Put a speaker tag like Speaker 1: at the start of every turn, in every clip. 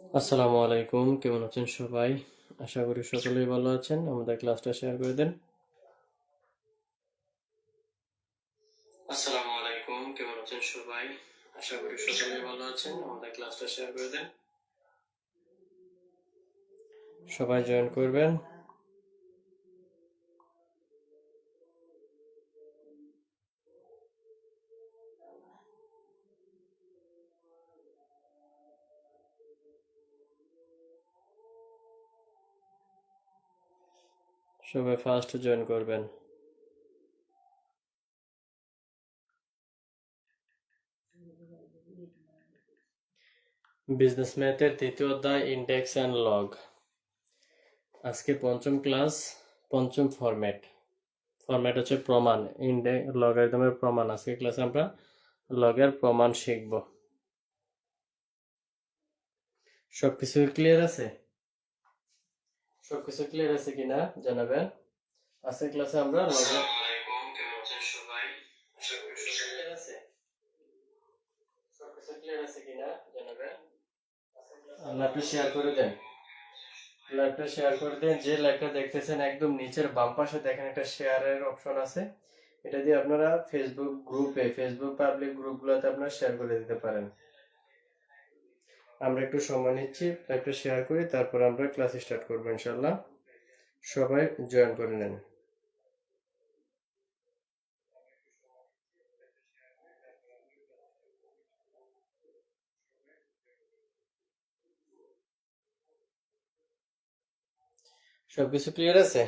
Speaker 1: আসসালামু আলাইকুম, কেমন আছেন সবাই? আশা করি সকলেই ভালো আছেন। আমাদের ক্লাসটা শেয়ার করে দেন। আসসালামু আলাইকুম, কেমন আছেন সবাই? আশা করি সকলেই ভালো আছেন। আমাদের ক্লাসটা শেয়ার করে দেন। সবাই জয়েন করবেন। সবাই ফার্স্ট জয়েন করবেন। বিজনেস ম্যাথের তৃতীয় অধ্যায় ইন্ডেক্স অ্যান্ড লগ। আজকে পঞ্চম ক্লাস, পঞ্চম ফরম্যাট হচ্ছে প্রমাণ। লগারিদমের প্রমাণ। আজকে ক্লাসে আমরা লগের প্রমাণ শিখব। সবকিছু ক্লিয়ার আছে? সবকিছু ক্লিয়ার আছে কিনা জানাবেন। আজকের ক্লাসে আমরা লগের সবকিছু ক্লিয়ার আছে কিনা জানাবেন। লাইভটা শেয়ার করে দেন। লাইভটা শেয়ার করে দেন। যে লাইভটা দেখতেছেন একদম নিচের বাম পাশে দেখেন একটা শেয়ারের অপশন আছে। এটা দিয়ে আপনারা ফেসবুক পাবলিক গ্রুপগুলোতে আপনারা শেয়ার করে দিতে পারেন। আমরা একটু সময় নিচ্ছি, লাইভটা শেয়ার করি, তারপর আমরা ক্লাস স্টার্ট করবো ইনশাল্লাহ। সবাই জয়েন করে নেন। সবকিছু ক্লিয়ার আছে?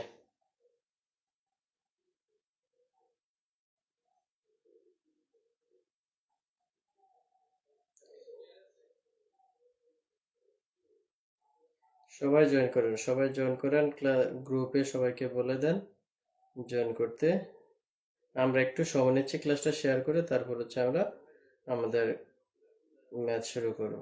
Speaker 1: সবাই জয়েন করেন গ্রুপে সবাইকে বলে দেন জয়েন করতে। আমরা একটু সময় নিচ্ছি, ক্লাসটা শেয়ার করে তারপর হচ্ছে আমরা আমাদের ম্যাথ শুরু করব।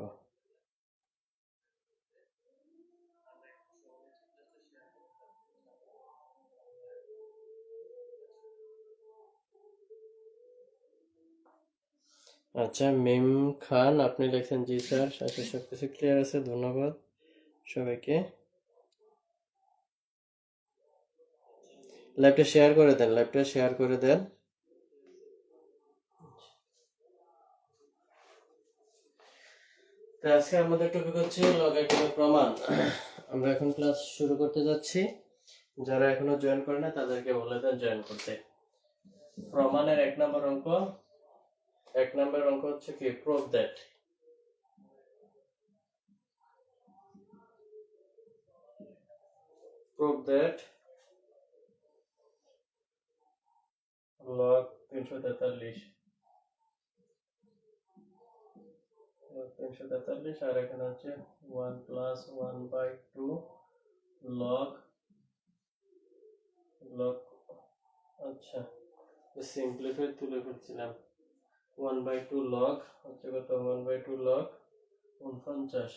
Speaker 1: আচ্ছা, মিম খান আপনি লিখছেন জি স্যার, সাথে সবকিছু ক্লিয়ার আছে, ধন্যবাদ সবাইকে। লাইভটা শেয়ার করে দেন। তো আজকে আমাদের টপিক হচ্ছে লগারিদমের প্রমাণ। আমরা এখন ক্লাস শুরু করতে যাচ্ছি। যারা এখনো জয়েন করে না তাদেরকে বলে দেন জয়েন করতে। প্রমাণের এক নম্বর অঙ্ক হচ্ছে কি, প্রুভ দ্যাট log 343 আর এখানে হচ্ছে 1 প্লাস 1/2 log log আচ্ছা সিম্পলিফাই তুলে ফেলছিলাম। 1/2 log হচ্ছে কত, 1/2 log 49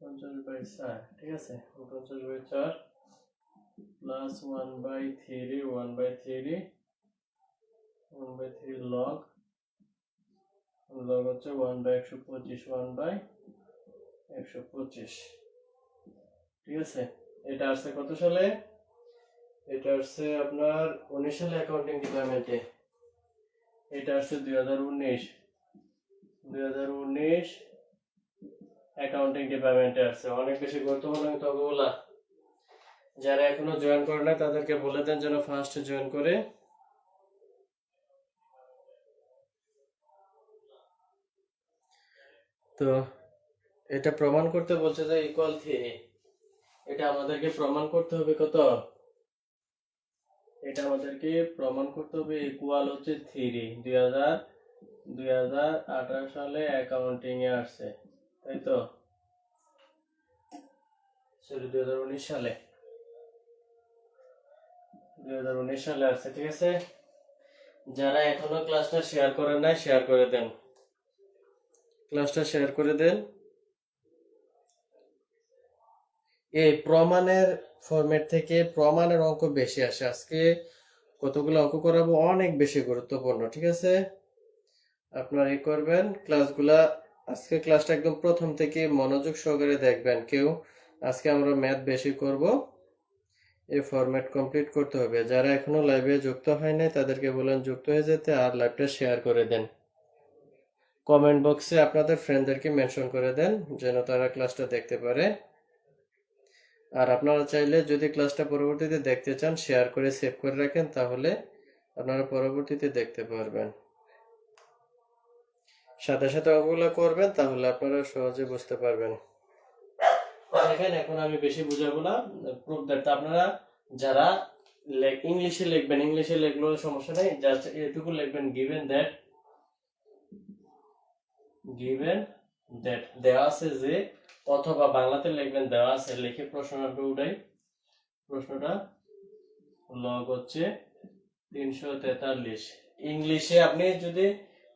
Speaker 1: 50/4, ঠিক আছে। 49/4 প্লাস 1/3 log হচ্ছে 1/125 1/125, ঠিক আছে। এটা আসছে কত সালে? এটা আসছে আপনার 19 সালে অ্যাকাউন্টিং ডিপার্টমেন্টে। এটা আসছে 2019 অ্যাকাউন্টিং ডিপার্টমেন্টে আসছে। অনেক বেশি গুরুত্বপূর্ণ তথ্যগুলা। যারা এখনো জয়েন করে না তাদেরকে বলে দেন যেন ফার্স্ট জয়েন করে। তো এটা প্রমাণ করতে বলছে যে ইকুয়াল থিওরি। এটা আমাদেরকে প্রমাণ করতে হবে কত? এটা আমাদেরকে প্রমাণ করতে হবে ইকুয়াল হচ্ছে থিওরি। 2018 সালে অ্যাকাউন্টিং এ আসছে, তাই তো? সরি, 2019 সালে আসছে, ঠিক আছে। যারা এখনো ক্লাসটা শেয়ার করেন নাই শেয়ার করে দেন। ক্লাসটা শেয়ার করে দেন। এই প্রমাণের ফরম্যাট থেকে প্রমাণের অঙ্ক বেশি আসে। আজকে কতগুলো অঙ্ক করাবো, অনেক বেশি গুরুত্বপূর্ণ। ঠিক আছে, আপনারা এই করবেন ক্লাসগুলা। আজকে ক্লাসটা একদম প্রথম থেকে মনোযোগ সহকারে দেখবেন। কেউ আজকে আমরা ম্যাথ বেশি করব, এই ফরম্যাট কমপ্লিট করতে হবে। যারা এখনো লাইভে যুক্ত হয় নাই তাদেরকে বলেন যুক্ত হয়ে যেতে, আর লাইভটা শেয়ার করে দেন। কমেন্ট বক্সে আপনাদের ফ্রেন্ডদেরকে মেনশন করে দেন যেন তারা ক্লাসটা দেখতে পারে। আর আপনারা চাইলে যদি ক্লাসটা পরবর্তীতে দেখতে চান, শেয়ার করে সেভ করে রাখেন, তাহলে আপনারা পরবর্তীতে দেখতে পারবেন। সাথে সাথে ওগুলো করবেন, তাহলে আপনারা সহজে বুঝতে পারবেন। দেখেন, এখন আমি বেশি বুঝাবো না, প্রুফ দ্যাট। আপনারা যারা ইংলিশে লিখবেন, ইংলিশে লিখলেও সমস্যা নেই, জাস্ট এটুকু লিখবেন, গিভেন দ্যাট দেওয়া আছে যে, অথবা বাংলাতে লিখবেন দেওয়া আছে, লিখে প্রশ্নটা উঠাই। প্রশ্নটা লগ হচ্ছে 343। ইংলিশে আপনি যদি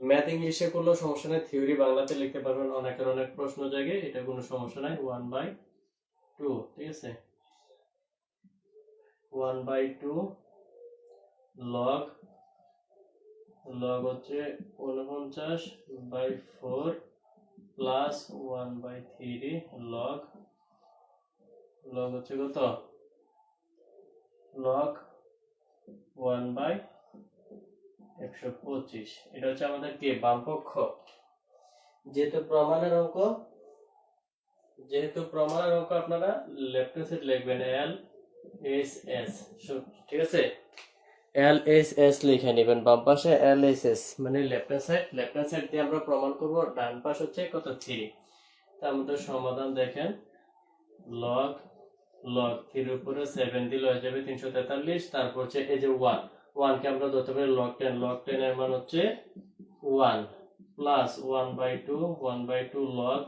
Speaker 1: ম্যাথ ইংলিশে করলেও সমস্যা নেই, থিওরি বাংলাতে লিখতে পারবেন। অনেকের অনেক প্রশ্ন জাগে, এটা কোনো সমস্যা নাই। 1/2, ঠিক আছে, 1/2 লগ হচ্ছে 49/4 প্লাস 1/3 লগ হচ্ছে কত, লগ 1/125। এটা হচ্ছে আমাদের কি, বামপক্ষ। যেহেতু প্রমাণের অঙ্ক আপনারা লেফট হ্যান্ড সাইড লিখবেন LHS, ঠিক আছে, LHS লিখে নেবেন। বাম পাশে LHS মানে লেফট হ্যান্ড সাইড দিয়ে আমরা প্রমাণ করব। ডান পাশ হচ্ছে কত, 3। তার মধ্যে সমাধান দেখেন, লগ 3 উপরে 7 দিলে হয়ে যাবে 343। তারপর হচ্ছে এই যে 1 কে আমরা ধরতে পারি লগ 10 এর মান হচ্ছে 1 প্লাস 1/2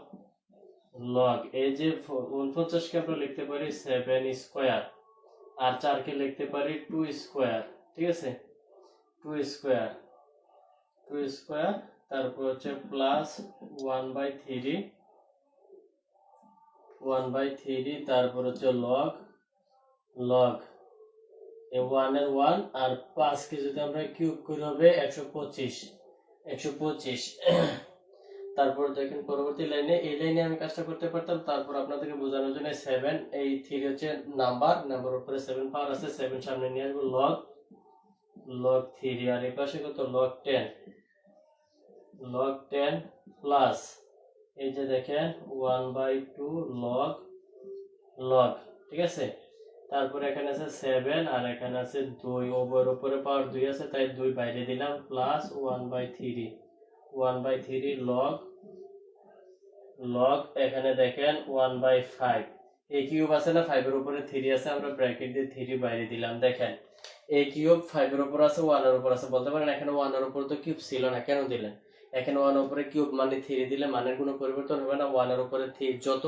Speaker 1: লগ এই যে 49 কে আমরা লিখতে পারি 7 স্কয়ার, আর 4 কে লিখতে পারি 2 স্কয়ার। ঠিক আছে, 2 স্কয়ার। তারপর হচ্ছে প্লাস 1/3, তারপর হচ্ছে লগ এই 1 এর 1 আর 5 কে যদি আমরা কিউব করি হবে 125। তারপর দেখেন পরবর্তী লাইনে, এই লাইনে আমি কাজটা করতে পারতাম। তারপর আপনাদেরকে বোঝানোর জন্য 7, এই 3 হচ্ছে নাম্বার উপরে 7 পাওয়ার আছে, 7 সামনে নিয়ে আসবো, লগ 3। আর এই পাশে কত, লগ 10 প্লাস এই যে দেখেন 1/2 লগ, ঠিক আছে। তারপর এখানে আছে 7 আর এখানে আছে 2, ওভার উপরে পাওয়ার 2 আছে, তাই 2 বাইরে দিলাম, প্লাস 1/3 লগ এখানে দেখেন 1/5। এই কিউব আছে না, 5 এর উপরে 3 আছে, আমরা ব্র্যাকেট দিয়ে 3 বাইরে দিলাম। দেখেন এই কিউব 5 এর উপর আছে, 1 এর উপর আছে। বলতে পারেন এখানে 1 এর উপর তো কিউব ছিল না, কেন দিলেন? এখানে 1 এর উপরে কিউব মানে 3 দিলে মানের কোনো পরিবর্তন হবে না। 1 এর উপরে 3 যত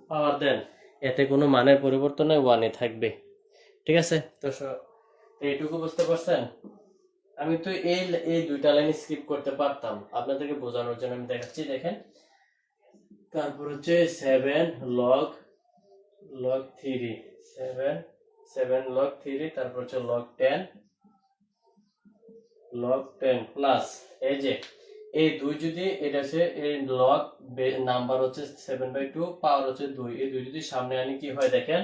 Speaker 1: পাওয়ার দেন এতে কোনো মানের পরিবর্তন নয়, 1 এ থাকবে। ঠিক আছে, তো এইটুকু বুঝতে পারছেন? আমি তো এই দুইটা লাইন স্কিপ করতে পারতাম, আপনাদেরকে বোঝানোর জন্য আমি দেখাচ্ছি। দেখেন, তারপর হচ্ছে 7 লগ 3, 7 লগ 3, তারপর হচ্ছে লগ 10 প্লাস এই যে এই 2 যদি এটা হচ্ছে এই লগ নাম্বার হচ্ছে 7/2, পাওয়ার হচ্ছে 2, এই 2 যদি সামনে আনি কি হয় দেখেন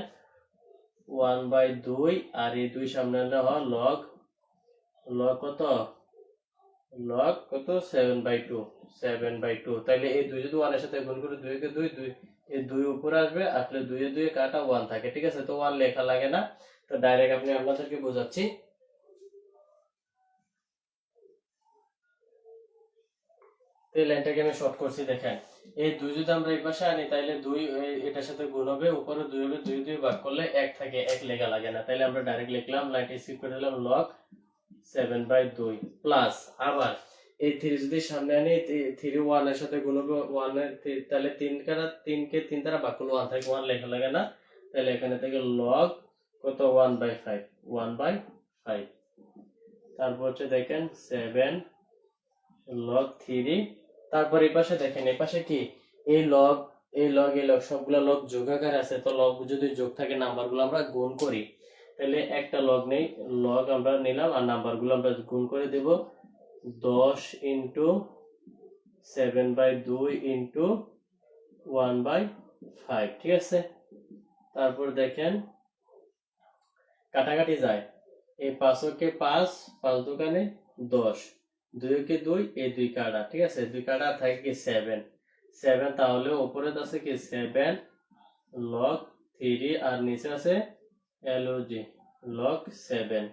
Speaker 1: 1/2, আর এই 2 সামনে আনলে হয় লগ কত 7/2। তাহলে এই 2 যদি 1 এর সাথে গুণ করে 2 কে 2, এই 2 উপরে আসবে, আসলে 2 এ 2 কাটা 1 থাকে। ঠিক আছে, তো 1 লেখা লাগে না, তো ডাইরেক্ট আপনি আপনাদেরকে বোঝাচ্ছি। এই লাইনটাকে আমি শর্ট করছি। দেখেন এই 2 যদি আমরা এই পাশে আনি তাহলে 2 এটার সাথে গুণ হবে, উপরে 2 হবে, 2 ভাগ করলে 1 থাকে, 1 লেখা লাগে না। তাহলে আমরা ডাইরেক্ট লিখলাম, লাইনটা স্কিপ করে দিলাম, লগ 7/2 প্লাস আবার এই 3 যদি সামনে আনি, 3 1 এর সাথে গুণ হবে, 1 এর তাহলে 3 কে 3 দ্বারা ভাগ করলে 1 থাকে, 1 লেখা লাগে না। তাহলে এখানে থেকে লগ কত 1/5। তারপর হচ্ছে দেখেন 7 লগ 3। তারপর এই পাশে দেখেন, এই পাশে কি এই লগ সবগুলা লগ যোগ আকারে আছে, তো লগ যদি যোগ থাকে নাম্বারগুলো আমরা গুণ করি। তাহলে একটা লগ নেই, লগ আমরা নিলাম আর নাম্বারগুলো আমরা গুণ করে দেব 10 ইন্টু 7/2 ইন্টু 1/5, ঠিক আছে। তারপর দেখেন কাটাকাটি যায়, এই 5 5, 5 দোকানে 10, 2 2, এই 2 কাটা, ঠিক আছে, 2 কাটা থাকে কি 7, 7 তাহলে উপরে আছে কি 7 লগ 3 আর নিচে আছে log log 7।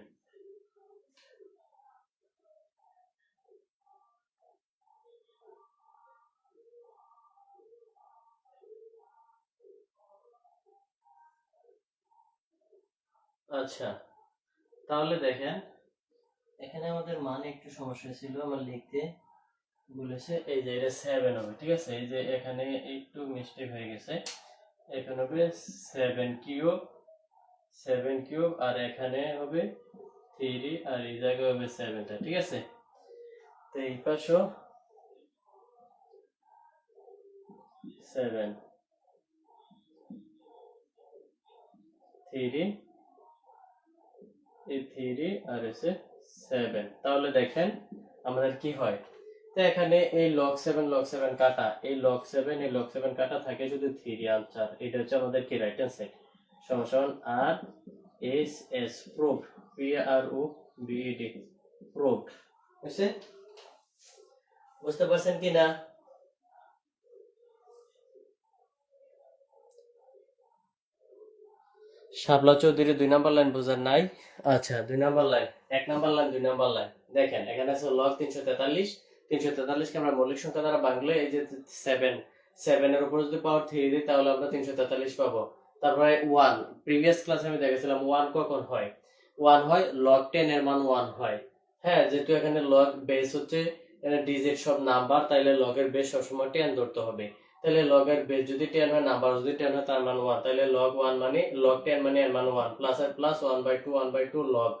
Speaker 1: আচ্ছা, তাহলে দেখেন এখানে আমাদের মানে একটু সমস্যা ছিল, আমার লিখতে বলেছে এই যে এটা 7 হবে, ঠিক আছে, এই যে এখানে একটু মিস্টেক হয়ে গেছে, এখানে হবে 7 কিউব, 7 কিউব, আর এখানে হবে 3 আর এই জায়গায় হবে 7টা, ঠিক আছে। তো এই পাশও 7 3, এই 3 আর এসে 7, তাহলে দেখেন আমাদের কি হয়। তো এখানে এই log 7 কাটা, এই log 7 এই log 7 কাটা থাকে শুধু 3 আনসার, এটা হচ্ছে আমাদের কি রাইট হ্যান্ড সাইড, সমান R S S proved, PROVED proved, বুঝছে, বুঝতে পারছেন কি না? শাপলা চৌধুরী 2 নাম্বার লাইন বোঝার নাই? আচ্ছা, 2 number line, 1 number line, 2 number line, দেখেন এখানে আছে লগ 343, 343 কে আমরা মৌলিক সংখ্যা দ্বারা ভাঙলে এই যে 7, 7 এর উপর যদি পাওয়ার 3 দিই তাহলে আমরা 343 পাবো। তারপরে 1, প্রিভিয়াস ক্লাসে আমি দেখেছিলাম 1 কখন হয়, 1 হয় লগ 10 এর মান 1 হয়। হ্যাঁ, যেহেতু এখানে লগ বেস হচ্ছে ডিজিট সব নাম্বার, তাইলে লগের বেস সবসময় 10 ধরতে হবে। তাহলে log এর বেস যদি 10 হয়, নাম্বার যদি 10 হয়, তার মান 1, তাহলে log 1 মানে log 10 মানে এর মান 1, প্লাস এর প্লাস 1/2 1/2 log,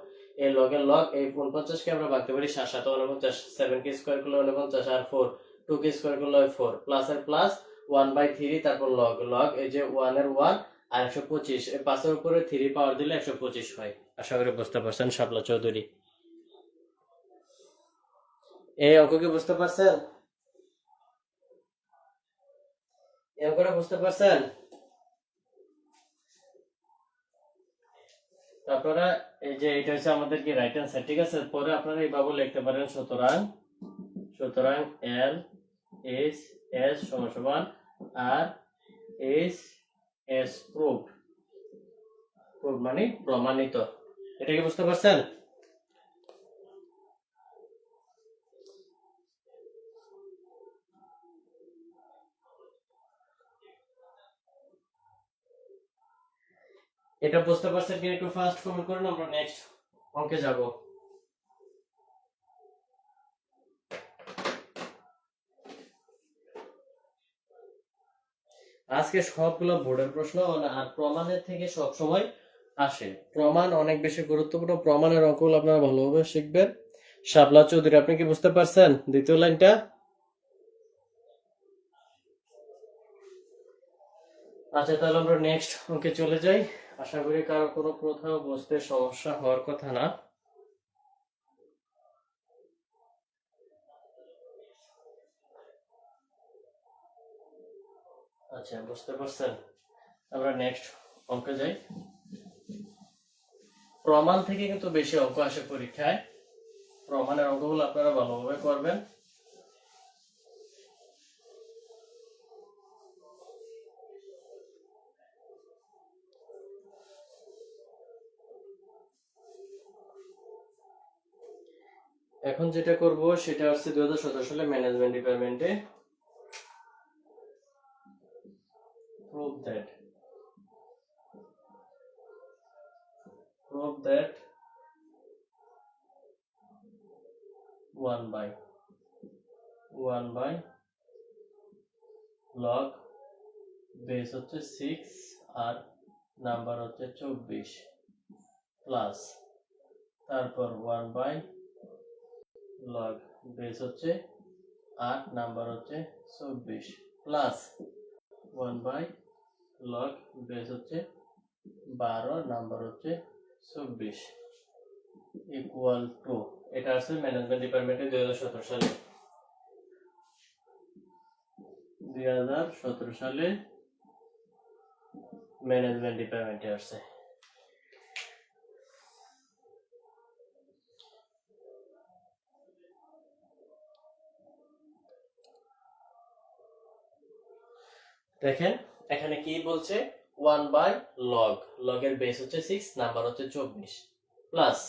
Speaker 1: এই log এর log, এই 49 কে আমরা ভাঙতে পারি 7 7 49, 7 কে স্কয়ার করলে 49 আর 4, 2 কে স্কয়ার করলে 4, প্লাস এর প্লাস 1/3, তারপর log log এই যে 1 এর 1 আর 125, এই 5 এর উপরে 3 পাওয়ার দিলে 125 হয়। আশা করি বুঝতে পারছেন শাপলা চৌধুরী, এই অঙ্ক কি বুঝতে পারছেন? এই অঙ্কটা বুঝতে পারছেন? আপনারা এই যে এটা হচ্ছে আমাদের কি রাইট হ্যান্ড সাইড, ঠিক আছে। পরে আপনারা এইভাবে লিখতে পারেন, সুতরাং সুতরাং এল এস এস সমান সমান R S S proof, proof মানে প্রমাণিত। এটা কি বুঝতে পারছেন? এটা বুঝতে পারছেন কি একটু ফাস্ট কমেন্ট করেন, আমরা নেক্সট অঙ্কে যাব। আজকে সবগুলো বোর্ডের প্রশ্ন, আর প্রমাণের থেকে সব সময় আসে, প্রমাণ অনেক বেশি গুরুত্বপূর্ণ, প্রমাণের অঙ্কগুলো আপনারা ভালোভাবে শিখবেন। শাপলা চৌধুরী, আপনি কি বুঝতে পারছেন দ্বিতীয় লাইনটা? আচ্ছা, তাহলে আমরা নেক্সট অঙ্কে চলে যাই। আশা করি কারো কোনো কোথাও বুঝতে সমস্যা হওয়ার কথা না। আচ্ছা, বুঝতে পারছেন, আমরা নেক্সট অঙ্কে যাই। প্রমাণ থেকে কিন্তু বেশি অঙ্ক আসে পরীক্ষায়, প্রমাণের অঙ্কগুলো আপনারা ভালোভাবে করবেন। এখন যেটা করব সেটা হচ্ছে 2017 সালে ম্যানেজমেন্ট ডিপার্টমেন্টে prove that 1/1 log বেস হচ্ছে 6 আর নাম্বার হচ্ছে 24, প্লাস তারপর 1 log বেস হচ্ছে 8, নাম্বার হচ্ছে 24, প্লাস 1 log বেস হচ্ছে 12, নাম্বার হচ্ছে 24 ইকুয়াল টু, এটা আছে ম্যানেজমেন্ট ডিপার্টমেন্টে 2017 সালে, 2017 সালে ম্যানেজমেন্ট ডিপার্টমেন্টে আসছে। দেখেন এখানে কি বলছে, 1 বাই লগ, লগের বেস হচ্ছে 6, নাম্বার হচ্ছে 24, প্লাস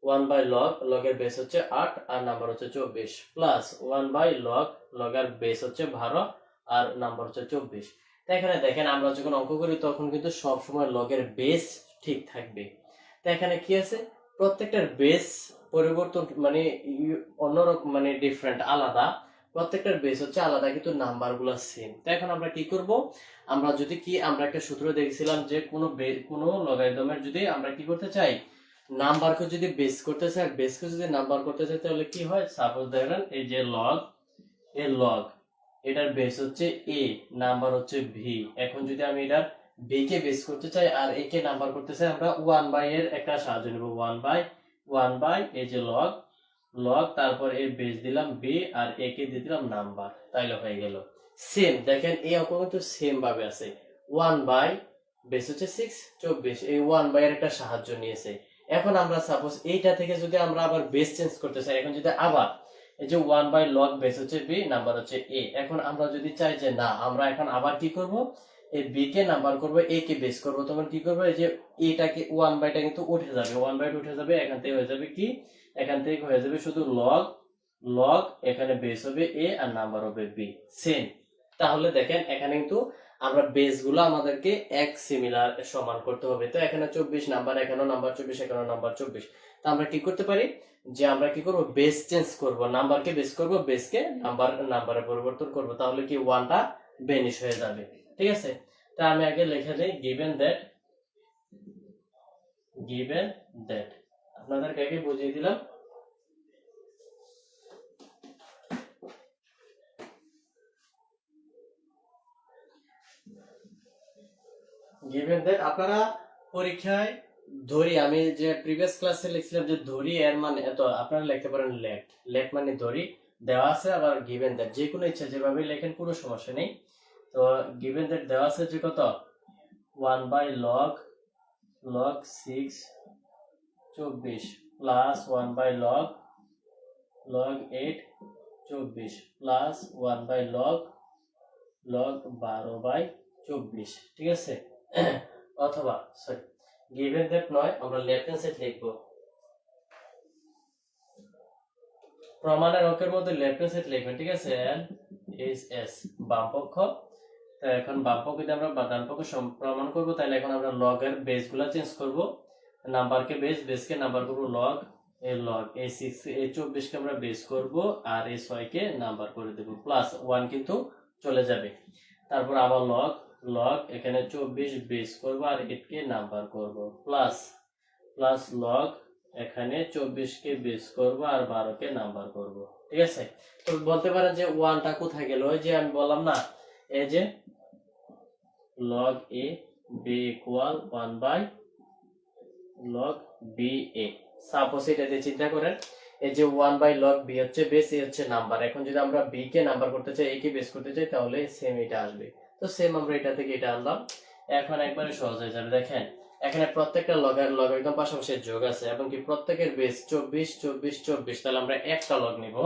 Speaker 1: 1 বাই লগ, লগের বেস হচ্ছে 8 আর নাম্বার হচ্ছে 24, প্লাস 1 বাই লগ, লগের বেস হচ্ছে 12 আর নাম্বার হচ্ছে 24। তো এখানে দেখেন আমরা যখন অঙ্ক করি তখন কিন্তু সব সময় লগের বেস ঠিক থাকবে। তো এখানে কি আছে, প্রত্যেকটার বেস পরিবর্তন মানে অন্যরকম, মানে ডিফারেন্ট, আলাদা, প্রত্যেকটার বেস হচ্ছে আলাদা কিন্তু নাম্বারগুলো সেম। তো এখন আমরা কি করব, আমরা যদি কি আমরা একটা সূত্র দেখছিলাম যে কোনো লগারিদমের যদি আমরা কি করতে চাই, নাম্বারকে যদি বেস করতে চাই, বেসকে যদি নাম্বার করতে চাই তাহলে কি হয়, সাপোজ দেখেন এই যে লগ, এর লগ, এটার বেস হচ্ছে a, নাম্বার হচ্ছে v। এখন যদি আমি এটার b কে বেস করতে চাই আর a কে নাম্বার করতে চাই, আমরা 1 বাই এর একটা সাহায্য নেব, 1 বাই এই যে লগ, লগ তারপর এর বেস দিলাম b আর a কে দিয়ে দিলাম নাম্বার, তাইলে হয়ে গেল সেম। দেখেন এই অঙ্ক কিন্তু সেম ভাবে আছে, 1 বাই বেস হচ্ছে 6, 24, এই 1 বাই এর একটা সাহায্য নিয়েছে। এখন আমরা সাপোজ এইটা থেকে যদি আমরা আবার বেস চেঞ্জ করতে চাই, এখন যদি আবার এই যে 1 বাই লগ বেস হচ্ছে b, নাম্বার হচ্ছে a, এখন আমরা যদি চাই যে না আমরা এখন আবার কি করব, এই b কে নাম্বার করব, a কে বেস করব, তখন কি করব, এই যে এটাকে 1 বাইটা কিন্তু উঠে যাবে, 1 বাই উঠে যাবে, এখান থেকে হয়ে যাবে কি, এখান থেকে হয়ে যাবে শুধু লগ, লগ এখানে বেস হবে a আর নাম্বার হবে b, সেম। তাহলে দেখেন এখানে কিন্তু আমরা বেস গুলো আমাদেরকে এক সিমিলার সমান করতে হবে। তো এখানে 24 নাম্বার, এখানেও নাম্বার 24, এখানেও নাম্বার 24। তো আমরা কি করতে পারি, যে আমরা কি করব, বেস চেঞ্জ করব, নাম্বারকে বেস করব, বেসকে নাম্বারে পরিবর্তন করব, তাহলে কি 1 টা ভ্যানিশ হয়ে যাবে। ঠিক আছে, তা আমি আগে লিখে দেই গিভেন দ্যাট, আপনাদেরকে আগে বুঝিয়ে দিলাম। গিভেন দ্যাট আপনারা পরীক্ষায় ধরি, আমি যে প্রিভিয়াস ক্লাসে লিখছিলাম যে ধরি এর মানে এত, আপনারা লিখতে পারেন লেট, লেট মানে ধরি দেওয়া আছে, আবার গিভেন দ্যাট যে কোনো ইচ্ছা যেভাবে লেখেন কোনো সমস্যা নেই। তো গিভেন দ্যাট দেওয়া আছে যে কত, 1 by log 6 24 plus 1 by log 8 24 plus 1 by log 12 by 24। ঠিক আছে, অথবা সরি গিভেন দ্যাট নয়, আমরা লেফট হ্যান্ড সাইড লিখবো, প্রমাণের অঙ্কের মধ্যে লেফট হ্যান্ড সাইড লিখবেন। ঠিক আছে, এল এস এস বাম পক্ষ। তো এখন বাম পক্ষ যদি আমরা ডান পক্ষ প্রমাণ করব, তাহলে এখন আমরা লগ এর বেস গুলা চেঞ্জ করব, নাম্বারকে বেস, বেসকে নাম্বার করব লগ, এই লগ এই 6 এই 24 কে আমরা বেস করব আর এই 6 কে নাম্বার করে দেব, প্লাস 1 কিন্তু চলে যাবে, তারপর আবার লগ, লগ এখানে 24 বেস করব আর 8 কে নাম্বার করব, প্লাস প্লাস লগ এখানে 24 কে বেস করব আর 12 কে নাম্বার করব। ঠিক আছে, তো বলতে পারেন যে 1 টা কোথায় গেল, ওই যে আমি বললাম না, এই যে log a b equal 1 by log b a, suppose এটা দিয়ে চিন্তা করেন, এই যে 1 by log b হচ্ছে বেস, এ হচ্ছে নাম্বার, এখন যদি আমরা b কে নাম্বার করতে চাই, a কে বেস করতে চাই, তাহলে সেম এটা আসবে। তো সেম আমরা এটা থেকে এটা আনলাম, এখন একবারে সহজ হয়ে যাবে। দেখেন এখানে প্রত্যেকটা লগ একদম পাশাপাশি যোগ আছে এবং কি প্রত্যেকের বেস 24 24 24, তাহলে আমরা একটা লগ নিব,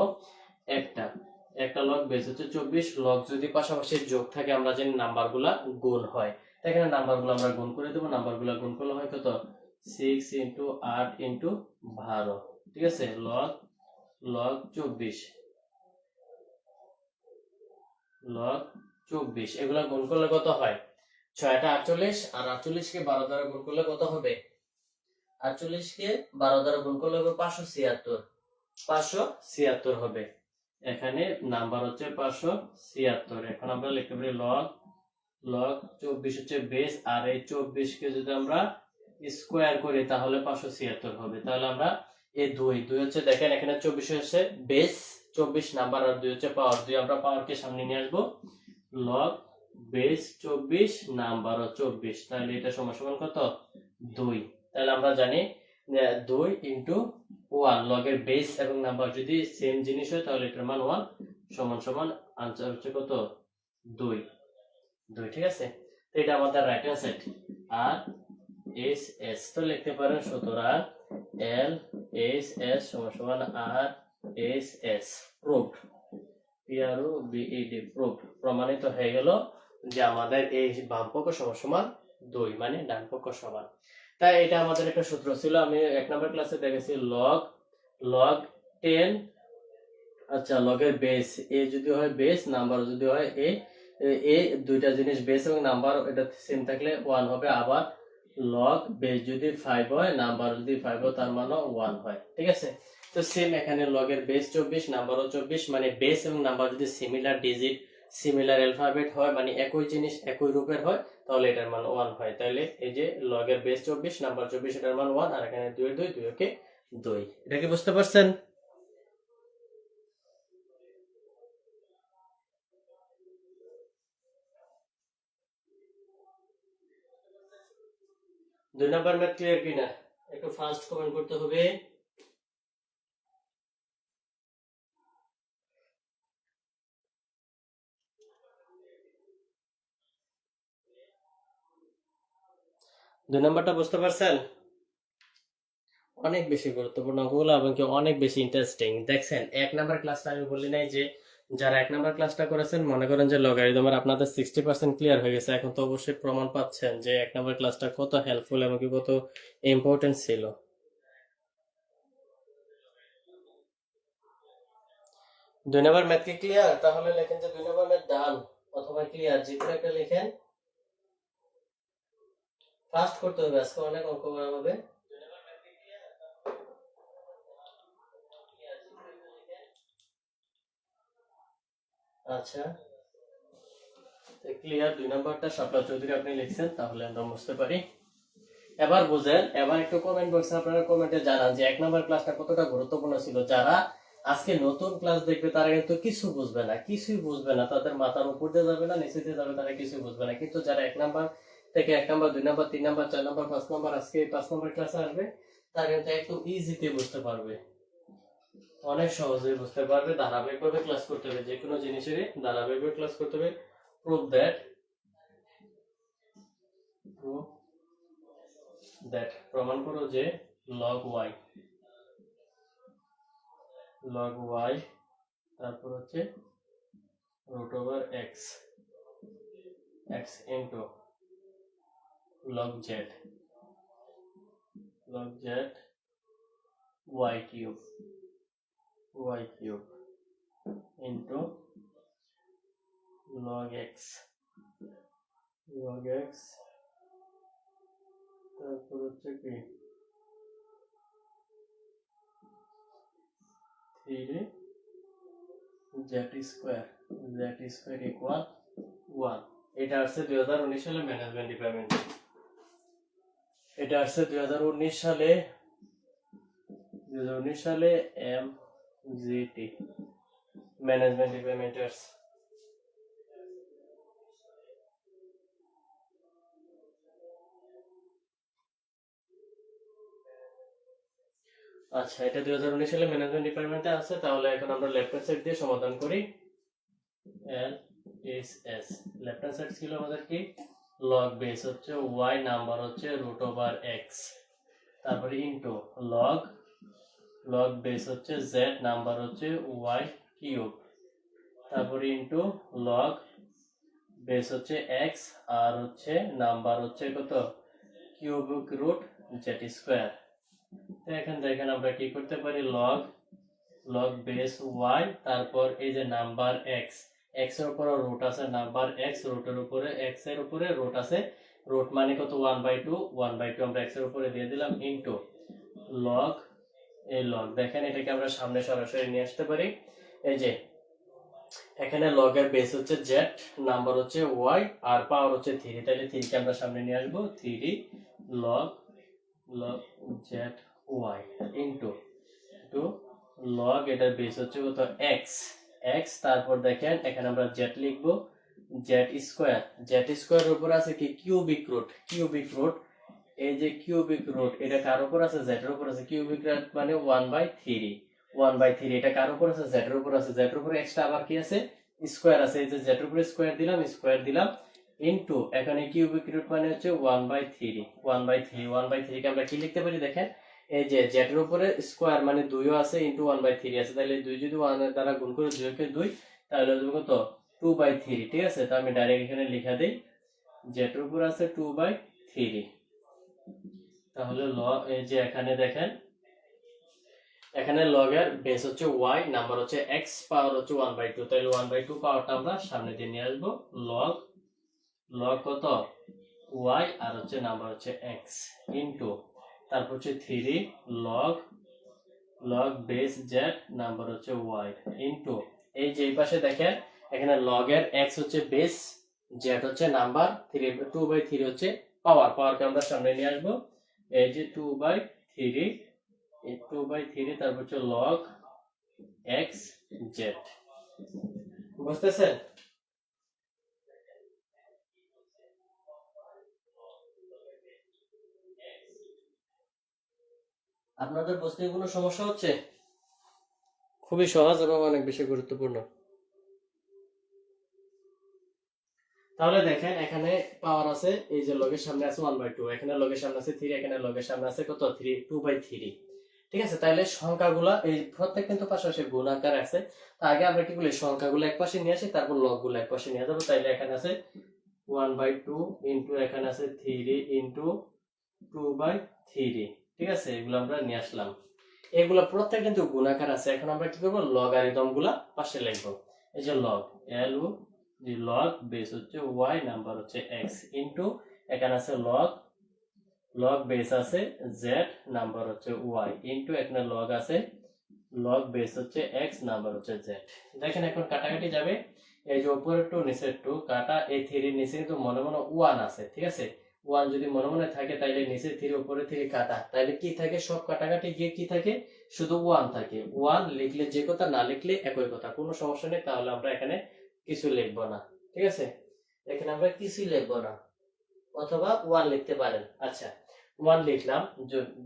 Speaker 1: একটা লগ বেস হচ্ছে 24, লগ যদি পাশাপাশি যোগ থাকে আমরা জানি নাম্বারগুলা গুণ হয়, এখানে নাম্বারগুলো আমরা গুণ করে দেব, নাম্বারগুলো গুণ করলে হয় কত, 6 ইনটু 8 ইনটু 12। ঠিক আছে, লগ 24 এগুলা গুণ করলে কত হয়, 6 টা 48 আর 48 কে 12 দ্বারা গুণ করলে কত হবে, 48 কে 12 দ্বারা গুণ করলে হবে 576 হবে। এখানে নাম্বার হচ্ছে 576। এখন আমরা লিখতে পারি লগ 24 হচ্ছে বেস, আর এই 24 কে যদি আমরা স্কয়ার করি তাহলে 576 হবে। তাহলে আমরা এই 2 হচ্ছে, দেখেন এখানে 24 হচ্ছে বেস 24 নাম্বার আর 2 হচ্ছে পাওয়ার, 2 আমরা পাওয়ারকে সামনে নিয়ে আসবো, লগ বেস 24 নাম্বার 24, তাহলে এটা সমান সমান কত 2। তাহলে আমরা জানি যে 2 ইন্টু 1 লগের বেস এবং নাম্বার যদি সেম জিনিস হয় তাহলে এটার মান 1 সমান সমান আনসার হচ্ছে কত 2 2, ঠিক আছে। তো এটা আমাদের right hand side. R S S তো লিখতে পারেন, সুতরাং এল এস এস সমান সমান R S S proved, PRO BED proved, প্রমাণিত হয়ে গেল যে আমাদের এই বাম পক্ষ সমান 2 মানে ডান পক্ষ সমান। তাই এটা আমাদের একটা সূত্র ছিল, আমি 1 নম্বর ক্লাসে দেখেছি লগ লগ 10, আচ্ছা লগের বেস এ যদি হয় বেস, নাম্বার যদি হয় এ, এ দুইটা জিনিস বেস এবং নাম্বার এটা সেম থাকলে 1 হবে। আবার লগ বেস যদি 5 হয়, নাম্বার যদি 5 হয়, তার মানও 1 হয়, ঠিক আছে। তো সেম এখানে লগের বেস 24, নাম্বারও 24, মানে বেস এবং নাম্বার যদি সিমিলার ডিজিট, সিমিলার অ্যালফাবেট হয়, মানে একই জিনিস একই রূপের হয়, তাহলে এটার মান 1 হয়। তাহলে এই যে লগের বেস 24, নাম্বার 24, এটার মান 1, আর এখানে 2 2 2 ওকে 2। এটা কি বুঝতে পারছেন? 2 নাম্বার ম্যাথ ক্লিয়ার কিনা একটু ফাস্ট কমেন্ট করতে হবে। দুই নাম্বারটা বুঝতে পারছেন? অনেক বেশি গুরুত্বপূর্ণ অঙ্কগুলো এবং কি অনেক বেশি ইন্টারেস্টিং। দেখছেন 1 নাম্বার ক্লাসটা আমি বলি নাই যে যারা 1 নাম্বার ক্লাসটা করেছেন মনে করেন যে লগারিদমের আপনাদের 60% ক্লিয়ার হয়ে গেছে, এখন তো অবশ্যই প্রমাণ পাচ্ছেন যে 1 নাম্বার ক্লাসটা কত হেল্পফুল এবং কি কত ইম্পর্টেন্ট ছিল। 2 নাম্বার ম্যাথ কি ক্লিয়ার? তাহলে লেখেন যে 2 নাম্বার ম্যাথ ডান অথবা ক্লিয়ার, যে কোনো একটা লেখেন। ফাস্ট করতে হবে, আজকে অনেক অঙ্ক করা হবে। আচ্ছা ক্লিয়ার, 2 নাম্বারটা শাপলা চৌধুরী আপনি লিখছেন, তাহলে আমরা বুঝতে পারি। এবার বুঝেন, এবার একটু কমেন্ট বক্সে আপনারা কমেন্টে জানান যে 1 নাম্বার ক্লাসটা কতটা গুরুত্বপূর্ণ ছিল। যারা আজকে নতুন ক্লাস দেখবে তারা কিন্তু কিছু বুঝবে না, কিছুই বুঝবে না, তাদের মাথার উপর দিয়ে যাবে না, নিচে দিয়ে যাবে, তারা কিছুই বুঝবে না। কিন্তু যারা 1 নাম্বার থেকে 1 number 2 number 3 number 4 number 5 number আজকে 5 নাম্বার ক্লাসে আসবে, তারা কিন্তু একদম ইজিতে বুঝতে পারবে, অনেক সহজেই বুঝতে পারবে। ধারাবাহিকভাবে ক্লাস করতে হবে, যে কোনো জিনিসেরই ধারাবাহিকভাবে ক্লাস করতে হবে। প্রুভ দ্যাট প্রমাণ করো যে log y তারপর হচ্ছে root over x into log z y cube into log x তারপর হচ্ছে কি 3 z square equal 1। এটা আসছে 2019 সালে ম্যানেজমেন্ট ডিপার্টমেন্ট, এটা আসছে 2019 সালে MGT ম্যানেজমেন্ট ডিপার্টমেন্টে আসছে। আচ্ছা এটা 2019 সালে ম্যানেজমেন্ট ডিপার্টমেন্টে আছে। তাহলে এখন আমরা লেফট হ্যান্ড সাইড দিয়ে সমাধান করি। এল S S left hand side ছিল আমাদের কি লগ বেস হচ্ছে y, নাম্বার হচ্ছে রুট ওভার x, তারপরে ইনটু লগ বেস হচ্ছে z, নাম্বার হচ্ছে y কিউব, তারপরে ইনটু লগ বেস হচ্ছে x আর হচ্ছে নাম্বার হচ্ছে কত কিউবিক রুট z স্কয়ার। তো এখন দেখেন আমরা কি করতে পারি, লগ বেস y, তারপর এই যে নাম্বার x, x এর উপরে রুট আছে, নাম্বার x, রুটের উপরে x এর উপরে রুট আছে, রুট মানে কত 1/2 আমরা x এর উপরে দিয়ে দিলাম ইনটু লগ, এই লগ দেখেন এটাকে আমরা সামনে সরাসরি নিয়ে আসতে পারি। এই যে এখানে লগের বেস হচ্ছে z, নাম্বার হচ্ছে y আর পাওয়ার হচ্ছে 3, তাহলে 3 কে আমরা সামনে নিয়ে আসবো, 3 log z y into log এটার বেস হচ্ছে কত x, তারপর দেখেন এখানে আমরা z লিখবো, z স্কয়ার এর উপর আছে কি কিউবিক রুট এই যে কিউবিক রুট এটা কার উপর আছে, জেড এর উপর আছে। কিউবিক রুট মানে 1/3, 1/3 এটা কার উপর আছে, জেড এর উপর আছে। জেড এর উপরে এক্সট্রা আবার কি আছে, স্কয়ার আছে। এই যে জেড এর উপরে স্কয়ার দিলাম ইনটু এখানে কিউবিক রুট মানে হচ্ছে 1/3, 1/3 কে আমরা কি লিখতে পারি দেখেন, এই যে জেড এর উপরে স্কয়ার মানে 2ও আছে ইনটু 1/3 আছে, তাহলে 2 যদি 1 এর দ্বারা গুণ করে 2 কে 2 তাহলে হবে কত 2/3। ঠিক আছে, তো আমি ডাইরেক্ট এখানে লিখে দেই জেড এর উপর আছে 2/3। তাহলে এই যে এখানে দেখেন, এখানে লগ এর বেস হচ্ছে y, নাম্বার হচ্ছে x, পাওয়ার হচ্ছে 1/2, তাহলে 1/2 পাওয়ারটা আমরা সামনে দিয়ে নিয়ে আসবো। লগ কত y আর হচ্ছে নাম্বার হচ্ছে x ইনটু তারপর হচ্ছে 3 লগ বেস z নাম্বার হচ্ছে y ইনটু এই যে এই পাশে দেখেন এখানে লগ এর x হচ্ছে বেস, z হচ্ছে নাম্বার, 2/3 হচ্ছে পাওয়ারকে আমরা সামনে নিয়ে আসবো। এই যে 2/3 তারপর হচ্ছে লগ x z। বুঝতেছেন? আপনাদের বুঝতে কোনো সমস্যা হচ্ছে? খুবই সহজ এবং অনেক বেশি গুরুত্বপূর্ণ। তাহলে দেখেন এখানে পাওয়ার আছে, এই যে লগের সামনে আছে 1/2, এখানে লগের সামনে আছে 3, এখানে লগের সামনে আছে কত 2/3। ঠিক আছে, তাহলে সংখ্যাগুলা এই প্রত্যেক কিন্তু পাশাপাশি গুণ আকার আছে। তো আগে আমরা কি বলি, সংখ্যাগুলো একপাশে নিয়ে আসি, তারপর লগগুলো একপাশে নিয়ে যাবো। তাইলে এখানে আছে 1/2 ইনটু এখানে আছে 3 ইনটু 2/3। ঠিক আছে, এগুলো আমরা নিয়ে আসলাম। এগুলো প্রত্যেক কিন্তু গুণাকার আছে। এখন আমরা কি করবো, লগারিদম গুলা পাশে লিখবো। এই যে লগ লগ বেস হচ্ছে y, নাম্বার হচ্ছে x ইনটু এখানে আছে লগ বেস আছে z, নাম্বার হচ্ছে y ইনটু এখানে লগ আছে লগ বেস হচ্ছে x, নাম্বার হচ্ছে z। দেখেন এখন কাটাকাটি যাবে, এই যে উপরের 2 নিচের 2 কাটা, এই 3 নিচে কিন্তু মনে মনে 1 আছে। ঠিক আছে, 1 যদি মনে মনে থাকে তাহলে নিচে 3 উপরে 3 কাটা, তাহলে কি থাকে, সব কাটাকাটি গিয়ে কি থাকে, শুধু 1 থাকে। 1 লিখলে যে কথা, না লিখলে একই কথা, কোনো সমস্যা নেই। তাহলে আমরা এখানে কিছু লিখবো না। ঠিক আছে, এখানে আমরা কিছু লিখবো না, অথবা 1 লিখতে পারেন। আচ্ছা 1 লিখলাম,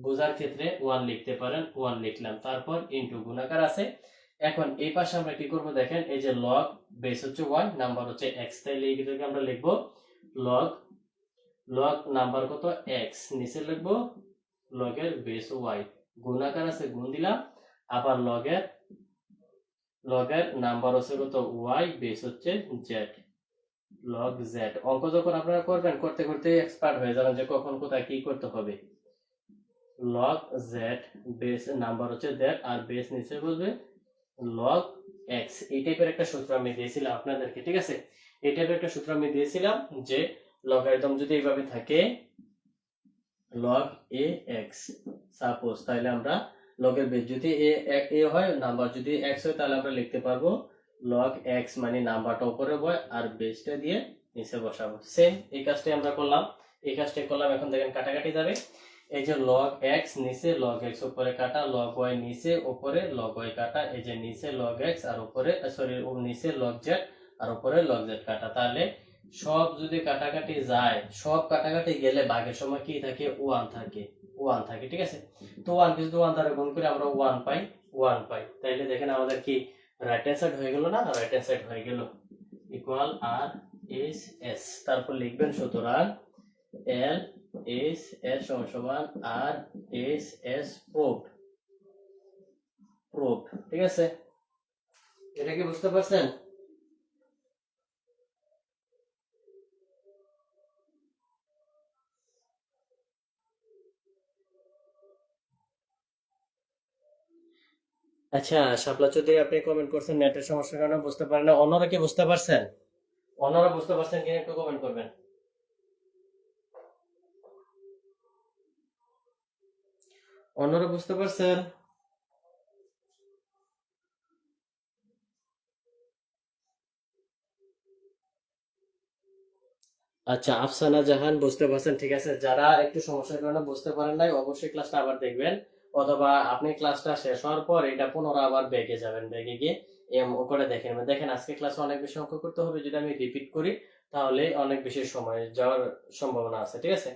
Speaker 1: বোঝার ক্ষেত্রে 1 লিখতে পারেন, 1 লিখলাম। তারপর ইনটু গুণাকার আছে। এখন এই পাশে আমরা কি করব দেখেন, এই যে লগ বেস হচ্ছে y, নাম্বার হচ্ছে x, তাইলে এই ভিতরে আমরা লিখবো লগ নাম্বার কত x, নিচে লিখবো লগের বেস y, গুণাকার আছে গুণ দিলাম, আবার লগের নাম্বার হচ্ছে কত y, বেস হচ্ছে z, লগ z। অঙ্ক যখন আপনারা করবেন, করতে করতে এক্সপার্ট হয়ে যাবেন যে কখন কোথায় কি করতে হবে। লগ z বেস নাম্বার হচ্ছে z আর বেস নিচে বলবে লগ x। এই টাইপের একটা সূত্র আমি দিয়েছিলাম আপনাদেরকে। ঠিক আছে, এই টাইপের একটা সূত্র আমি দিয়েছিলাম যে লগারিদম যদি এইভাবে থাকে লগ ax সাপোজ, তাহলে আমরা লগের বেস যদি a হয়, নাম্বার যদি x হয়, তাহলে আমরা লিখতে পারবো লগ x মানে নাম্বারটা উপরে বয় আর বেসটা দিয়ে নিচে বসাবো। সেম এই কাজটাই আমরা করলাম, এই কাজটাই করলাম। এখন দেখেন কাটাকাটি যাবে, এই যে লগ x নিচে লগ x উপরে কাটা, লগ y নিচে উপরে লগ y কাটা, এই যে নিচে লগ x আর উপরে সরি নিচে লগ z আর উপরে লগ z কাটা। তাহলে সব যদি কাটাকাটি যায়, সব কাটাকাটি গেলে ভাগের সময় কি থাকে, 1 থাকে, 1 থাকে। ঠিক আছে, তো 1 কে যদি 1 দ্বারা গুণ করে আমরা 1 পাই। তাইলে দেখেন আমাদের কি রাইট হ্যান্ড সাইড হয়ে গেল না, রাইট হ্যান্ড সাইড হয়ে গেল ইকুয়াল আর এস এস। তারপর লিখবেন সুতরাং এল এস এস সমান আর এস এস প্রুফ। ঠিক আছে, এটা কি বুঝতে পারছেন? আচ্ছা শাপলা চৌধুরী, আপনি কমেন্ট করছেন নেটের সমস্যার কারণে বুঝতে পারেন না। অন্যরা কি বুঝতে পারছেন? অন্যরা বুঝতে পারছেন কিনা একটু কমেন্ট করবেন। অন্যরা বুঝতে পারছেন? আচ্ছা আফসানা জাহান বুঝতে পারছেন, ঠিক আছে। যারা একটু সমস্যার কারণে বুঝতে পারেন নাই, অবশ্যই ক্লাসটা আবার দেখবেন, অথবা আপনি ক্লাসটা শেষ হওয়ার পর এটা পুনরায় আবার ব্যাগে যাবেন, ব্যাগে গিয়ে এম করে দেখে নেবেন। দেখেন আজকে ক্লাসে অনেক বেশি অঙ্ক করতে হবে, যদি আমি রিপিট করি তাহলে অনেক বেশি সময় যাওয়ার সম্ভাবনা আছে। ঠিক আছে,